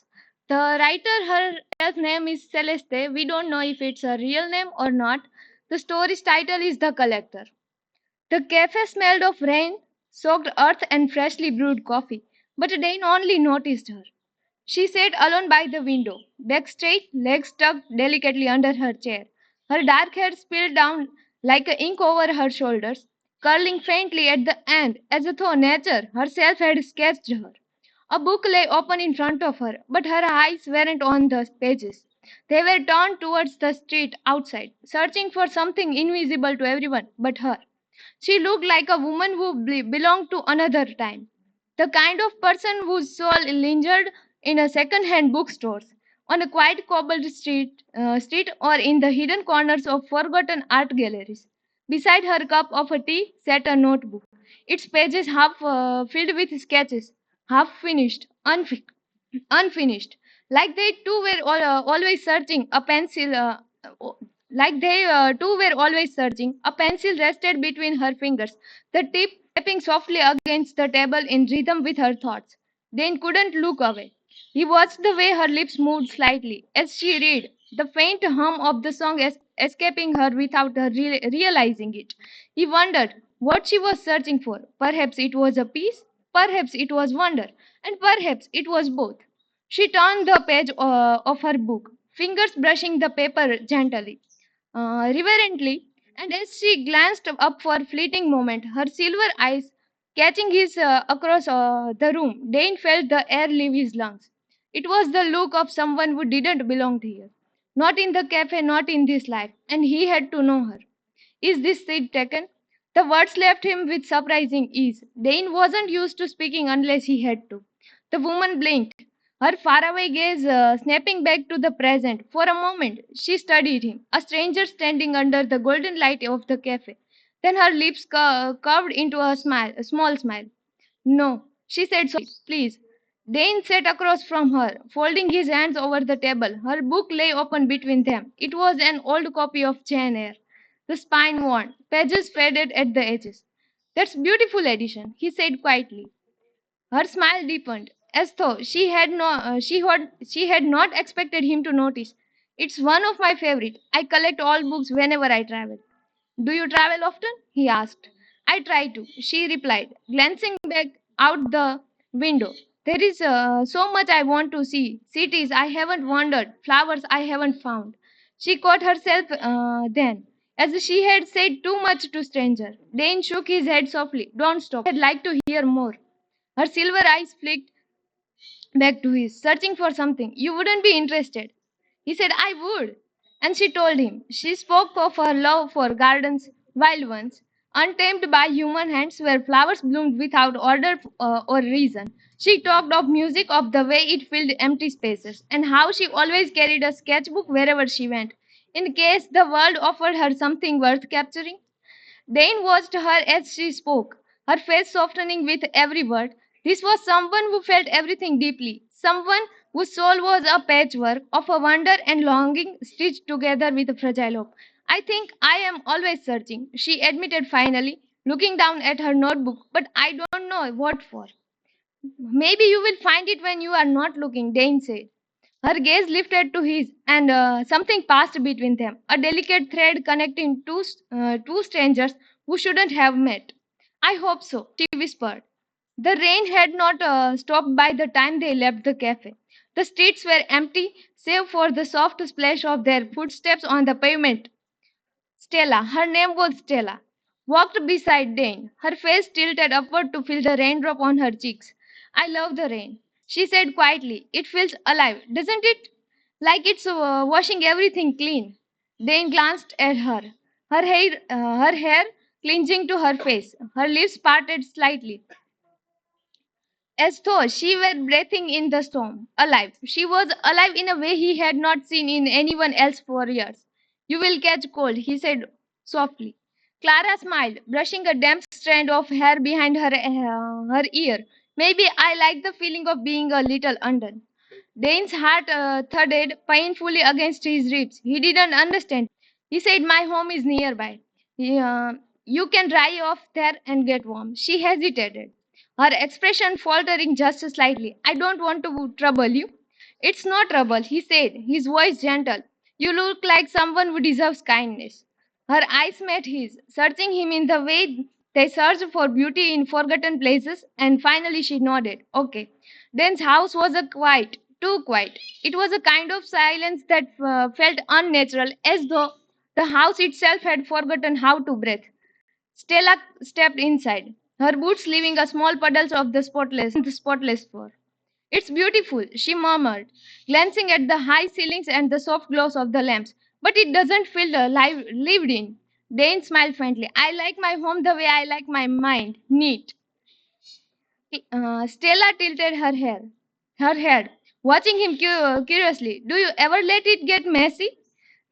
The writer, her name is Celeste. We don't know if it's a real name or not. The story's title is The Collector. The cafe smelled of rain, soaked earth, and freshly brewed coffee, but Dane only noticed her. She sat alone by the window, back straight, legs tucked delicately under her chair. Her dark hair spilled down like ink over her shoulders. curling faintly at the end, as though nature herself had sketched her. A book lay open in front of her, but her eyes weren't on the pages. They were turned towards the street outside, searching for something invisible to everyone but her. She looked like a woman who belonged to another time, the kind of person whose soul lingered in a second-hand bookstore, on a quiet cobbled street, or in the hidden corners of forgotten art galleries. Beside her cup of tea sat a notebook, its pages half filled with sketches, half finished, unfinished, like they too were always searching. A pencil, like they too were always searching. A pencil rested between her fingers, the tip tapping softly against the table in rhythm with her thoughts. Dane couldn't look away. He watched the way her lips moved slightly as she read, the faint hum of the song escaping her without her realizing it. He wondered what she was searching for. Perhaps it was a peace, perhaps it was wonder, and perhaps it was both. She turned the page of her book, fingers brushing the paper gently, reverently, and as she glanced up for a fleeting moment, her silver eyes catching his across the room, Dane felt the air leave his lungs. It was the look of someone who didn't belong here. Not in the cafe, not in this life, and he had to know her. Is this seat taken? The words left him with surprising ease. Dane wasn't used to speaking unless he had to. The woman blinked, her faraway gaze snapping back to the present. For a moment, she studied him, a stranger standing under the golden light of the cafe. Then her lips curved into a small smile. No, she said softly, please. Dane sat across from her, folding his hands over the table. Her book lay open between them. It was an old copy of Jane Eyre, the spine worn, pages faded at the edges. That's beautiful edition, he said quietly. Her smile deepened, as though she had not expected him to notice. It's one of my favorite. I collect all books whenever I travel. Do you travel often? He asked. I try to, she replied, glancing back out the window. There is so much I want to see. Cities I haven't wandered, flowers I haven't found. She caught herself then, as she had said too much to stranger. Dane shook his head softly. Don't stop. I'd like to hear more. Her silver eyes flicked back to his, searching for something. You wouldn't be interested. He said, I would. And she told him. She spoke of her love for gardens, wild ones, untamed by human hands, where flowers bloomed without order or reason. She talked of music, of the way it filled empty spaces, and how she always carried a sketchbook wherever she went, in case the world offered her something worth capturing. Dane watched her as she spoke, her face softening with every word. This was someone who felt everything deeply, someone whose soul was a patchwork of a wonder and longing stitched together with a fragile hope. I think I am always searching, she admitted finally, looking down at her notebook, but I don't know what for. Maybe you will find it when you are not looking, Dane said. Her gaze lifted to his, and something passed between them, a delicate thread connecting two strangers who shouldn't have met. I hope so, she whispered. The rain had not stopped by the time they left the cafe. The streets were empty, save for the soft splash of their footsteps on the pavement. Stella, her name was Stella, walked beside Dane, her face tilted upward to feel the raindrop on her cheeks. I love the rain, she said quietly. It feels alive, doesn't it? Like it's washing everything clean. Dane glanced at her, her hair clinging to her face, her lips parted slightly, as though she were breathing in the storm. Alive. She was alive in a way he had not seen in anyone else for years. You will catch cold, he said softly. Clara smiled, brushing a damp strand of hair behind her ear. Maybe I like the feeling of being a little undone. Dane's heart thudded painfully against his ribs. He didn't understand. He said, my home is nearby. You can dry off there and get warm. She hesitated, her expression faltering just slightly. I don't want to trouble you. It's no trouble, he said, his voice gentle. You look like someone who deserves kindness. Her eyes met his, searching him in the way they search for beauty in forgotten places, and finally she nodded. Okay. Dan's house was a quiet, too quiet. It was a kind of silence that felt unnatural, as though the house itself had forgotten how to breathe. Stella stepped inside, her boots leaving a small puddle of the spotless fur. It's beautiful, she murmured, glancing at the high ceilings and the soft glows of the lamps. But it doesn't feel lived in. Dane smiled faintly. I like my home the way I like my mind, neat. Stella tilted her head, watching him curiously. Do you ever let it get messy?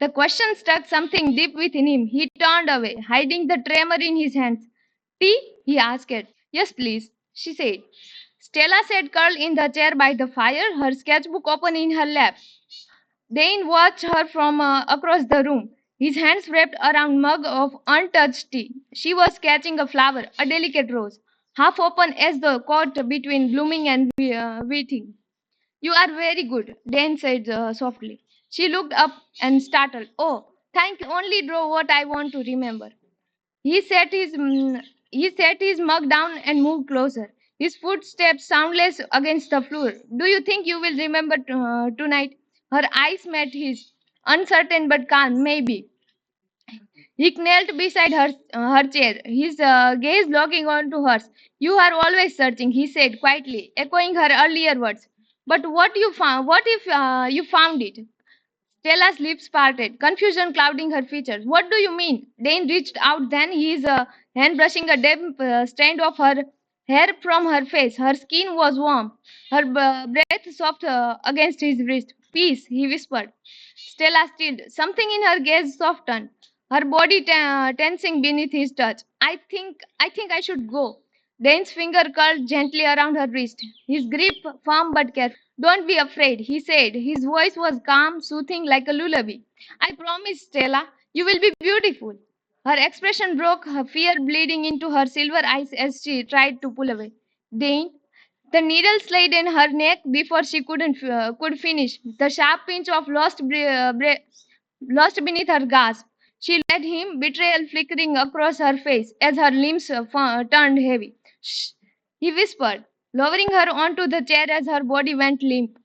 The question struck something deep within him. He turned away, hiding the tremor in his hands. Tea? He asked. Yes, please, she said. Stella sat curled in the chair by the fire, her sketchbook open in her lap. Dane watched her from across the room, his hands wrapped around mug of untouched tea. She was sketching a flower, a delicate rose, half open as though caught between blooming and waiting. You are very good, Dane said softly. She looked up and startled. Oh, thank you. Only draw what I want to remember. He set his mug down and moved closer. His footsteps soundless against the floor. Do you think you will remember tonight? Her eyes met his, uncertain but calm, maybe. He knelt beside her chair, his gaze locking onto hers. You are always searching, he said quietly, echoing her earlier words. But what you found? What if you found it? Stella's lips parted, confusion clouding her features. What do you mean? Dane reached out then, his hand brushing a damp strand of her hair from her face. Her skin was warm, her breath soft against his wrist. Peace, he whispered. Stella stilled. Something in her gaze softened, her body tensing beneath his touch. I think I should go. Dane's finger curled gently around her wrist, his grip firm but careful. Don't be afraid, he said. His voice was calm, soothing like a lullaby. I promise, Stella, you will be beautiful. Her expression broke, her fear bleeding into her silver eyes as she tried to pull away. Dane, the needle slid in her neck before she could finish. The sharp pinch of lost beneath her gasp. She looked at him, betrayal flickering across her face as her limbs turned heavy. Shh, he whispered, lowering her onto the chair as her body went limp.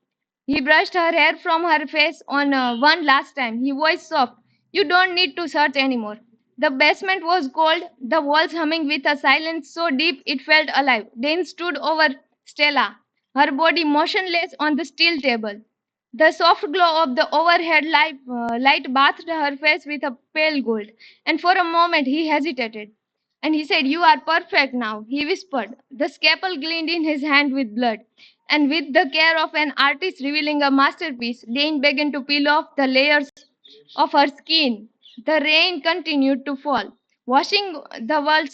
He brushed her hair from her face on one last time, his voice soft. You don't need to search anymore. The basement was cold, the walls humming with a silence so deep it felt alive. Dane stood over Stella, her body motionless on the steel table. The soft glow of the overhead light bathed her face with a pale gold, and for a moment he hesitated. And he said, You are perfect now, he whispered. The scalpel gleamed in his hand with blood, and with the care of an artist revealing a masterpiece, Dane began to peel off the layers of her skin. The rain continued to fall, washing the world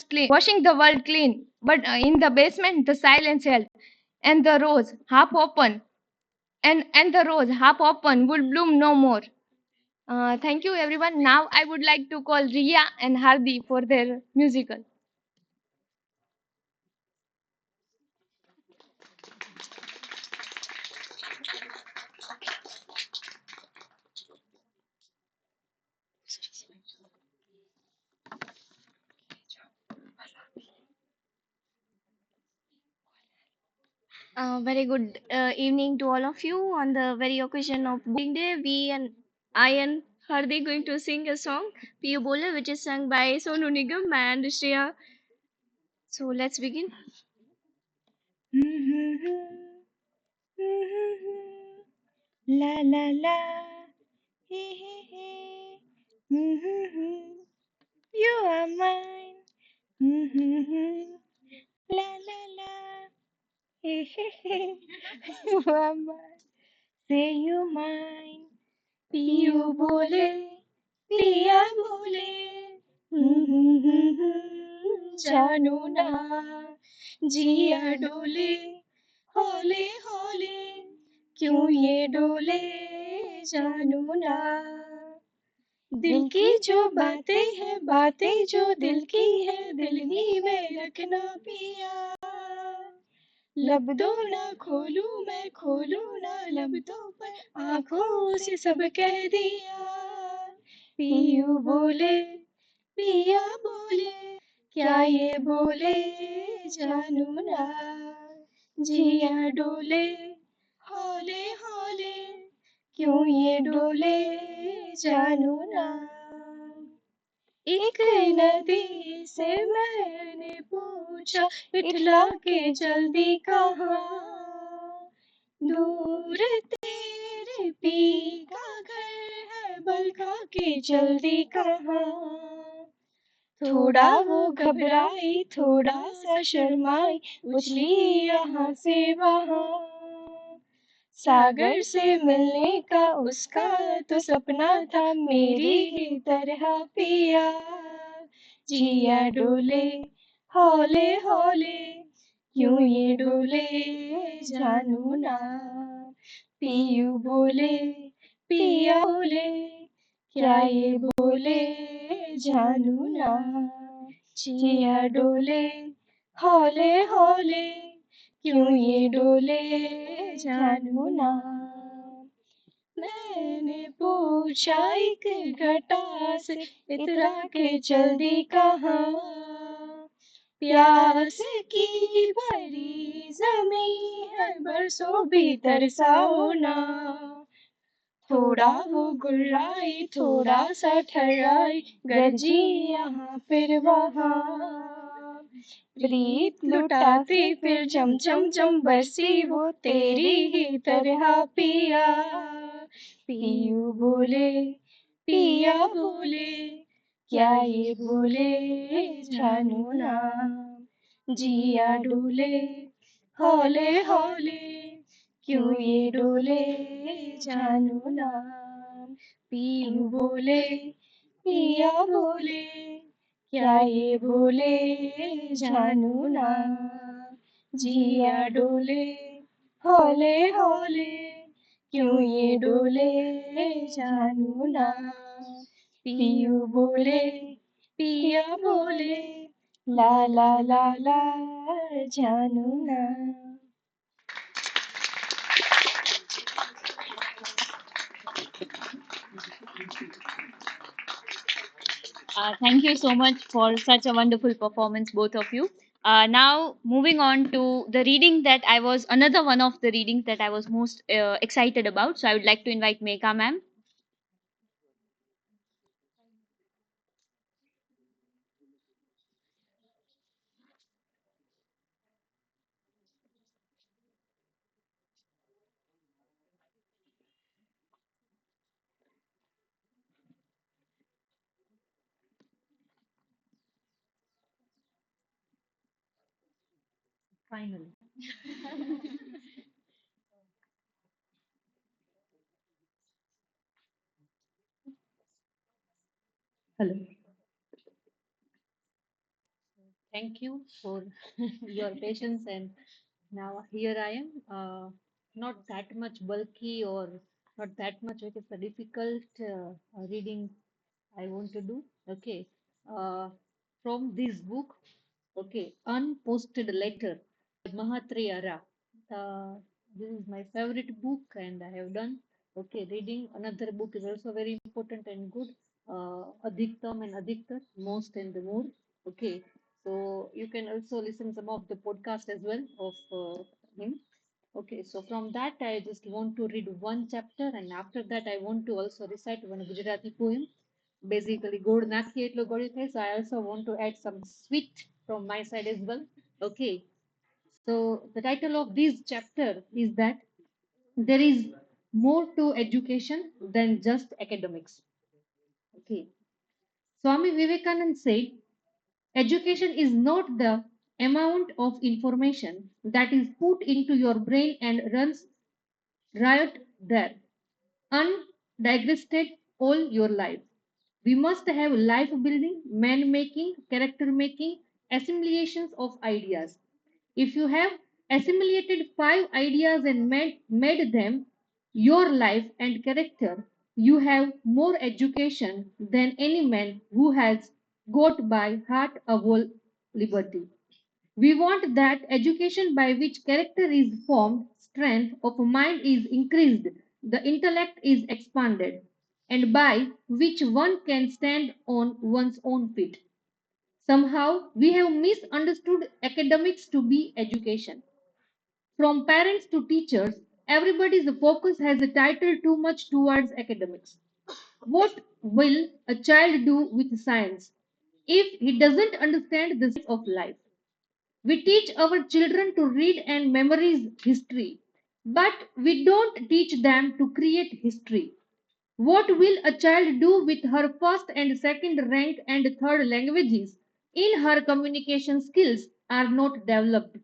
clean. But in the basement, the silence held, and the rose, half open, and the rose, half open, would bloom no more. Thank you, everyone. Now I would like to call Riya and Hardi for their musical. Very good evening to all of you. On the very occasion of Book Day, I and Hardik going to sing a song, Piyu Bole, which is sung by Sonu Nigam and Shreya. So let's begin. La la la, hee hee hee. You are mine. La la la, hee hee hee. You are mine. Say you mine. Piyu bole, piya bole. जानू ना जिया डोले होले होले क्यों ये डोले जानू ना दिल की जो बातें जो दिल की है दिल ही में रखना पिया लब दो ना खोलूं ना लब दो पर आंखों से सब कह दिया पियू बोले पिया बोले क्या ये बोले जानू ना जिया डोले होले होले क्यों ये डोले जानू ना एक नदी से मैंने पूछा इठला के जल्दी कहाँ, दूर तेरे पी का घर है बलखा के जल्दी कहाँ। थोड़ा वो घबराई थोड़ा सा शर्माई उछली यहाँ से वहाँ, सागर से मिलने का उसका तो सपना था मेरी ही तरह पिया, जिया डोले हौले हौले क्यों ये डोले जानू ना, पियू बोले पिया बोले क्या ये बोले जानू ना, जिया डोले हौले हौले क्यों ये डोले जानू ना। मैंने पूछा एक घटा से इतरा के जल्दी कहाँ, प्यास की भरी जमी है बरसों भी तरसाओ ना, थोड़ा वो गुर्राई थोड़ा सा ठहराई गरजी यहाँ फिर वहाँ, प्रीत लुटाती फिर चम चम चम बरसी वो तेरी ही तरह पिया, पियू बोले पिया बोले क्या ये बोले जानू ना, जिया डोले हौले हौले क्यों ये डोले जानू ना, पियू बोले पिया बोले क्या ये बोले जानू ना, जिया डोले हौले हौले क्यों ये डोले जानू ना, पियू बोले पिया बोले ला ला ला ला जानू ना। Thank you so much for such a wonderful performance, both of you. Now, moving on to the reading that I was, another one of the readings that I was most excited about. So, I would like to invite Megha ma'am. Finally. Hello. Thank you for your patience, and now here I am. Not that much bulky or not that much. It is a difficult reading I want to do. Okay. Uh, from this book, okay, Unposted Letter, Mahatri Ara. This is my favorite book, and I have done. Okay, reading another book is also very important and good. Adhiktam and Adhiktar, most and the more. Okay, so you can also listen some of the podcast as well of him. Okay, so from that I just want to read one chapter, and after that I want to also recite one Gujarati poem. Basically, gold નાખીએ એટલો ગળ્યું થાય, so I also want to add some sweet from my side as well. Okay, so the title of this chapter is that there is more to education than just academics. Okay, Swami Vivekananda said, education is not the amount of information that is put into your brain and runs riot there, undigested all your life. We must have life building, man making, character making, assimilations of ideas. If you have assimilated 5 ideas and made them your life and character, you have more education than any man who has got by heart a whole liberty. We want that education by which character is formed, strength of mind is increased, the intellect is expanded, and by which one can stand on one's own feet. Somehow, we have misunderstood academics to be education. From parents to teachers, everybody's focus has a title too much towards academics. What will a child do with science? if he doesn't understand the science of life. We teach our children to read and memorize history, but we don't teach them to create history. What will a child do with her first and second rank and third languages in her communication skills are not developed?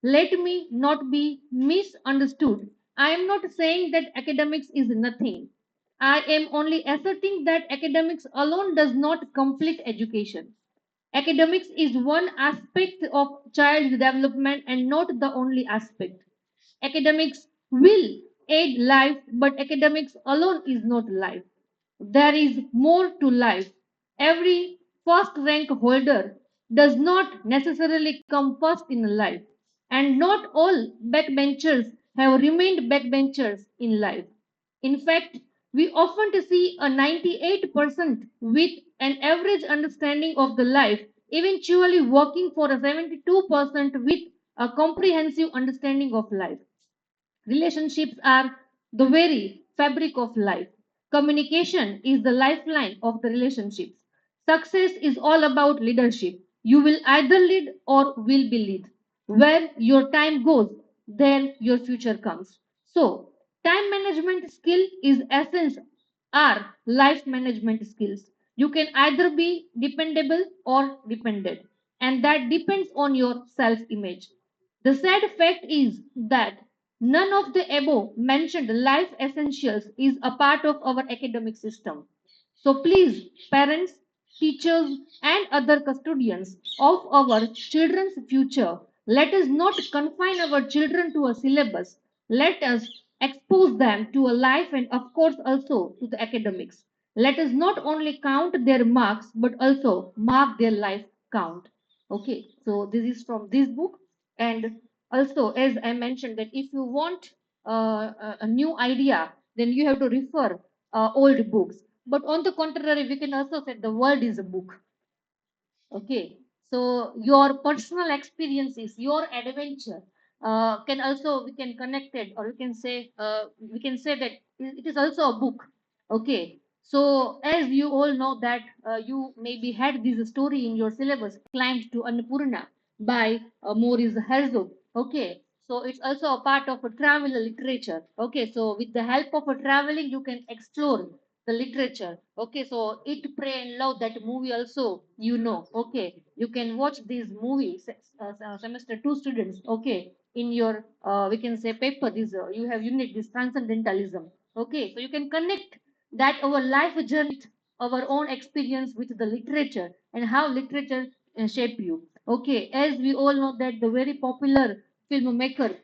Let me not be misunderstood. I am not saying that academics is nothing. I am only asserting that academics alone does not complete education. Academics is one aspect of child development and not the only aspect. Academics will aid life, but academics alone is not life. There is more to life. Every first rank holder does not necessarily come first in life, and not all backbenchers have remained backbenchers in life. In fact, we often see a 98% with an average understanding of the life eventually working for a 72% with a comprehensive understanding of life. Relationships are the very fabric of life. Communication is the lifeline of the relationships. Success is all about leadership. You will either lead or will be led. Where your time goes, there your future comes. So, time management skill is essence are life management skills. You can either be dependable or dependent, and that depends on your self image. The sad fact is that none of the above mentioned life essentials is a part of our academic system. So please, parents, teachers, and other custodians of our children's future, let us not confine our children to a syllabus. Let us expose them to a life and, of course, also to the academics. Let us not only count their marks but also mark their life count. Okay, so this is from this book. And also, as I mentioned, that if you want a new idea, then you have to refer old books. But on the contrary, we can also say the world is a book. Okay, so your personal experiences, your adventure can also we can connect it, or we can say that it is also a book. Okay, so as you all know that you maybe had this story in your syllabus, Climbed to Annapurna by Maurice Herzog. Okay, so it's also a part of a travel literature. Okay, so with the help of a traveling, you can explore the literature. Okay, so Eat, Pray, and Love, that movie also, you know. Okay, you can watch these movies, semester two students. Okay, in your we can say paper, this you have unit this transcendentalism. Okay, so you can connect that our life journey, our own experience with the literature and how literature shape you. Okay, as we all know that the very popular filmmaker,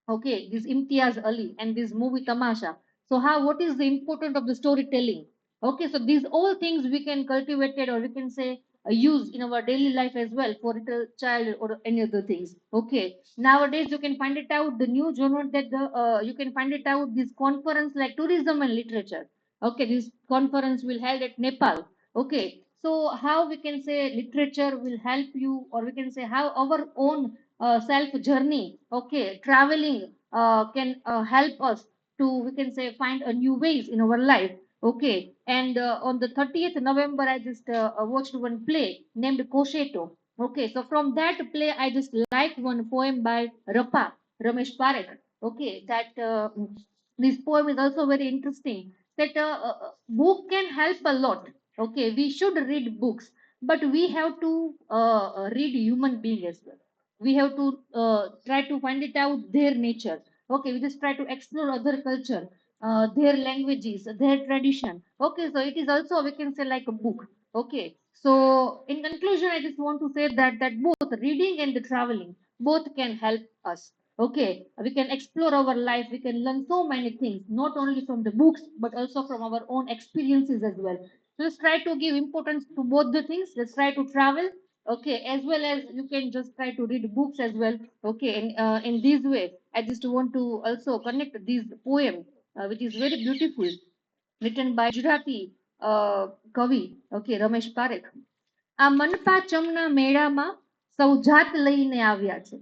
okay, this Imtiaz Ali and this movie Tamasha. So how what is the importance of the storytelling? Okay, so these all things we can cultivate it, or we can say use in our daily life as well for little child or any other things. Okay, nowadays you can find it out the new genre that the you can find it out this conference like tourism and literature. Okay, this conference will held at Nepal. Okay, so how we can say literature will help you, or we can say how our own self journey, okay, traveling can help us to we can say find a new ways in our life. Okay, and on the 30th November I just watched one play named Kosheto. Okay, so from that play I just like one poem by Rapa Ramesh Parekh. Okay, that this poem is also very interesting, that book can help a lot. Okay, we should read books, but we have to read human being as well. We have to try to find it out their nature. Okay, we just try to explore other culture, their languages, their tradition. Okay, so it is also we can say like a book. Okay, so in conclusion I just want to say that both reading and the traveling both can help us. Okay, we can explore our life, we can learn so many things, not only from the books but also from our own experiences as well. So let's try to give importance to both the things. Let's try to travel, okay, as well as you can just try to read books as well. Okay, and in this way I just want to also connect this poem, which is very beautiful, written by Gujarati kavi, okay, Ramesh Parekh. આ મનપા ચમના મેળામાં સૌ જાત લઈને આવ્યા છે,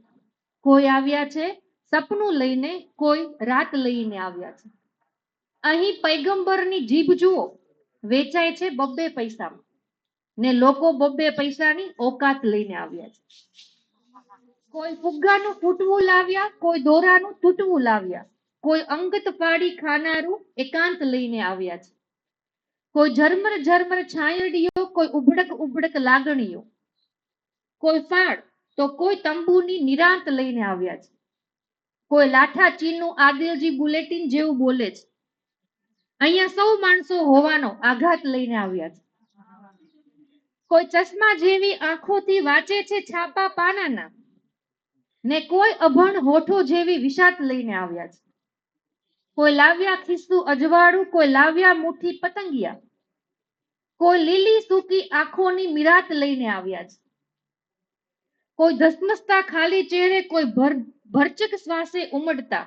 કોઈ આવ્યા છે સપનું લઈને, કોઈ રાત લઈને આવ્યા છે. અહીં પૈગંબરની જીભ જુઓ, વેચાય છે બબ્બે પૈસામાં. ને લોકો બબ્બે પૈસાની ઓકાત લઈને આવ્યા છે. કોઈ ફુગ્ગાનું ફૂટવું લાવ્યા, કોઈ દોરાનું તૂટવું લાવ્યા, કોઈ અંગત પાડી ખાનારું એકાંત લઈને આવ્યા છે. કોઈ ઝરમર ઝરમર છાંયડીઓ, કોઈ ઉબડક ઉબડક લાગણીઓ, કોઈ ફાળ તો કોઈ તંબુની નિરાંત લઈને આવ્યા છે. કોઈ લાઠા ચીનનું આદિલજી બુલેટિન જેવું બોલે છે. અહીંયા સૌ માણસો હોવાનો આઘાત લઈને આવ્યા છે. કોઈ ચશ્મા જેવી આંખોથી વાંચે છે છાપા પાનાના, ને કોઈ અભણ હોઠો જેવી વિષાદ લઈને આવ્યા છે. કોઈ લાવ્યા ખિસ્સું અજવાળું, કોઈ લાવ્યા મુઠ્ઠી પતંગિયા, કોઈ લીલી સૂકી આંખોની મિરાત લઈને આવ્યા છે. કોઈ ધસમસતા ખાલી ચહેરે, કોઈ ભરચક શ્વાસે ઉમડતા,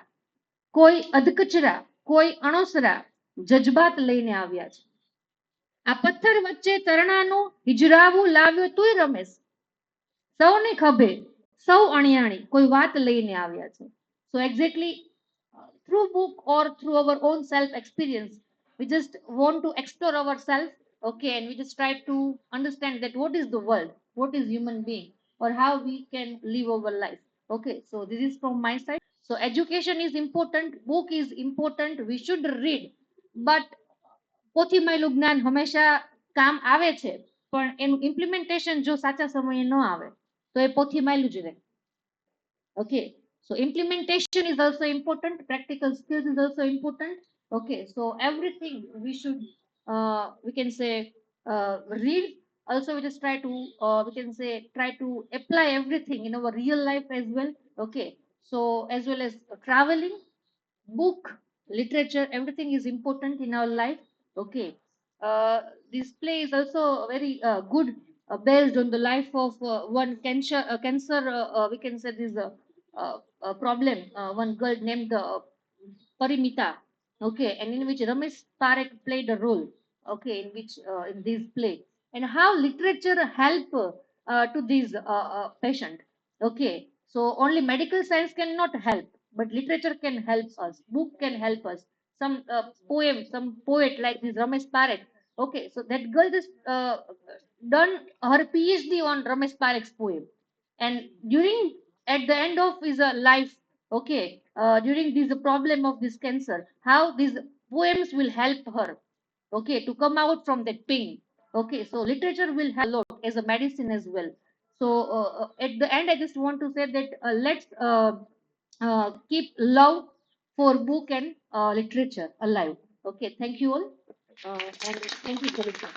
કોઈ અધકચરા, કોઈ અણોસરા જજબાત લઈને આવ્યા છે. આ પથ્થર વચ્ચે તરણાનું હિજરાવું લાવ્યો તુંય રમેશ, સૌને ખભે સૌ અણિયાણી કોઈ વાત લઈને આવ્યા છે. So exactly through book or through our own self experience, we just want to explore ourselves, okay, and we just try to understand that what is the world, what is human being, or how we can live our life. Okay, so this is from my side. So education is important, book is important, we should read, but પોથીમાયલું જ્ઞાન હંમેશા કામ આવે છે, પણ એનું implementation જો સાચા સમયે ન આવે તો એ પોથીમાયલું જ રહે. Okay, so implementation is also important, practical skills is also important. Okay, so everything we should we can say read, also we just try to we can say try to apply everything in our real life as well. Okay, so as well as traveling, book, literature, everything is important in our life. Okay, this play is also very good, based on the life of one cancer we can say this problem, one girl named Parimita. Okay, and in which Ramesh Parekh played a role. Okay, in which in this play, and how literature help to this patient. Okay, so only medical science cannot help, but literature can help us, book can help us, some poem, some poet like this Ramesh Parekh. Okay, so that girl just done her PhD on Ramesh Parekh's poem, and during at the end of his life, okay, during this problem of this cancer, how these poems will help her, okay, to come out from that pain. Okay, so literature will help a lot as a medicine as well. So at the end I just want to say that let's keep love for book and literature alive. Okay, thank you all, and thank you for listening.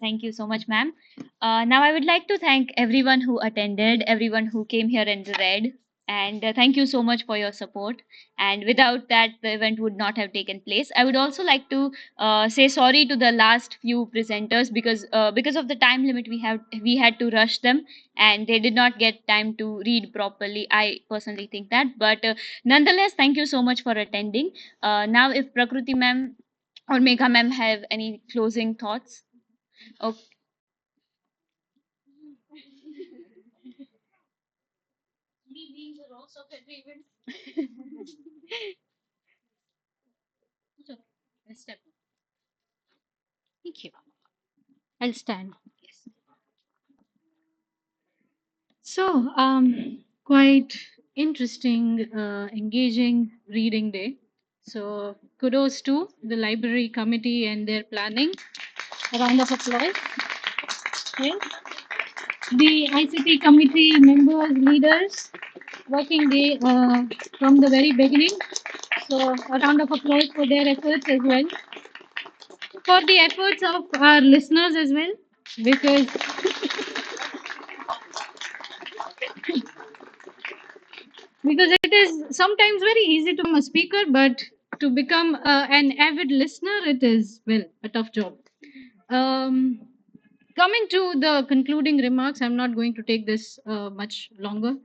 Thank you so much, ma'am. Now, I would like to thank everyone who attended, everyone who came here and read, and thank you so much for your support. And without that, the event would not have taken place. I would also like to say sorry to the last few presenters because of the time limit we had to rush them, and they did not get time to read properly. I personally think that, but nonetheless, thank you so much for attending. Now, if Prakruti ma'am or Megha ma'am have any closing thoughts. Okay. Me being the rose of every event. It's okay. Let's step. Thank you. I'll stand. Yes. So, quite interesting, engaging reading day. So, kudos to the library committee and their planning. A round of applause. Okay. The ICT committee members, leaders, working day from the very beginning. So, a round of applause for their efforts as well. For the efforts of our listeners as well, because because it is sometimes very easy to become a speaker, but to become an avid listener, it is, well, a tough job. Coming to the concluding remarks, I'm not going to take this much longer,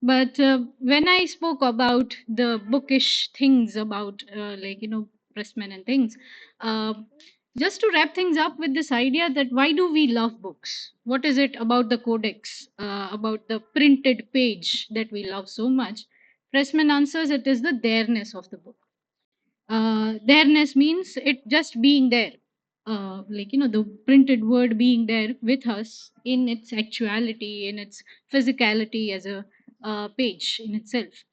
but when I spoke about the bookish things about like, pressmen and things, just to wrap things up with this idea that why do we love books? What is it about the codex, about the printed page that we love so much? Pressman answers it is the there-ness of the book. There-ness means it just being there, like the printed word being there with us in its actuality, in its physicality as a page in itself.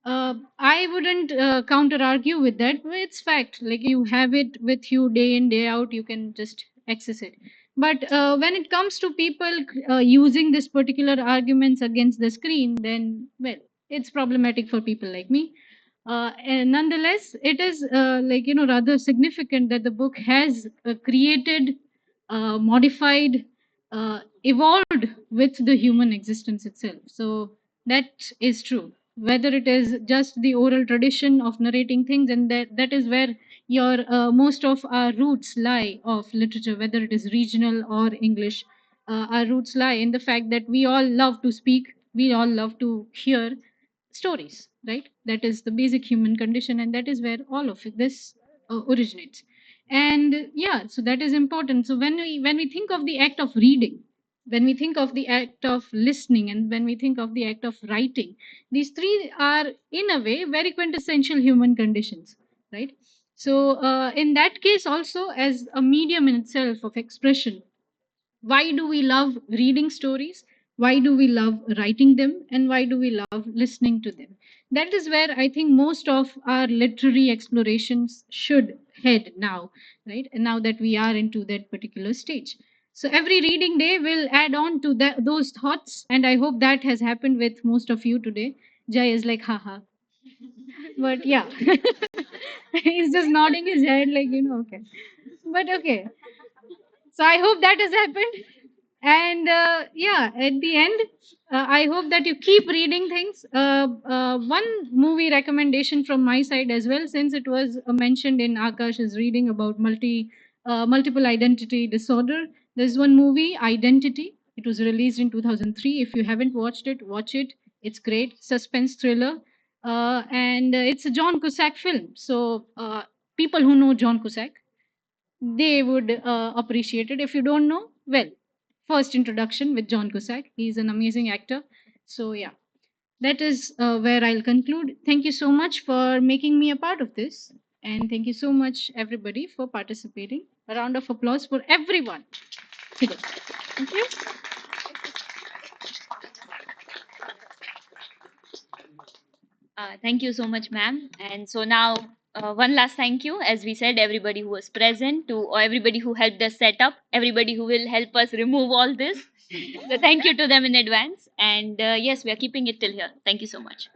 I wouldn't counter argue with that. It's fact. Like you have it with you day in day out, you can just access it. But when it comes to people using this particular arguments against the screen, then well, it's problematic for people like me. And nonetheless, it is like rather significant that the book has created, modified, evolved with the human existence itself. So that is true. Whether it is just the oral tradition of narrating things, and that is where your most of our roots lie of literature, whether it is regional or English. Our roots lie in the fact that we all love to speak, we all love to hear stories, right? That is the basic human condition, and that is where all of this originates. And yeah, so that is important. So when we think of the act of reading, when we think of the act of listening, and when we think of the act of writing, these three are in a way very quintessential human conditions, right? So in that case also, as a medium in itself of expression, why do we love reading stories, why do we love writing them, and why do we love listening to them? That is where I think most of our literary explorations should head now, right? And now that we are into that particular stage, so every reading day will add on to those thoughts, and I hope that has happened with most of you today. Jay is like haha, but yeah, he's just nodding his head like okay, but okay. So I hope that has happened. And yeah, at the end, I hope that you keep reading things. One movie recommendation from my side as well, since it was mentioned in Akash's reading about multiple identity disorder. There's one movie, Identity. It was released in 2003. If you haven't watched it, watch it. It's great, suspense thriller, and it's a John Cusack film. So people who know John Cusack, they would appreciate it. If you don't know, well, first introduction with John Cusack. He's an amazing actor. So yeah, that is where I'll conclude. Thank you so much for making me a part of this, and thank you so much everybody for participating. A round of applause for everyone today. Thank you. Thank you so much, ma'am. And so now, one last thank you, as we said, everybody who was present, to or everybody who helped us set up, everybody who will help us remove all this. So thank you to them in advance. And yes, we are keeping it till here. Thank you so much.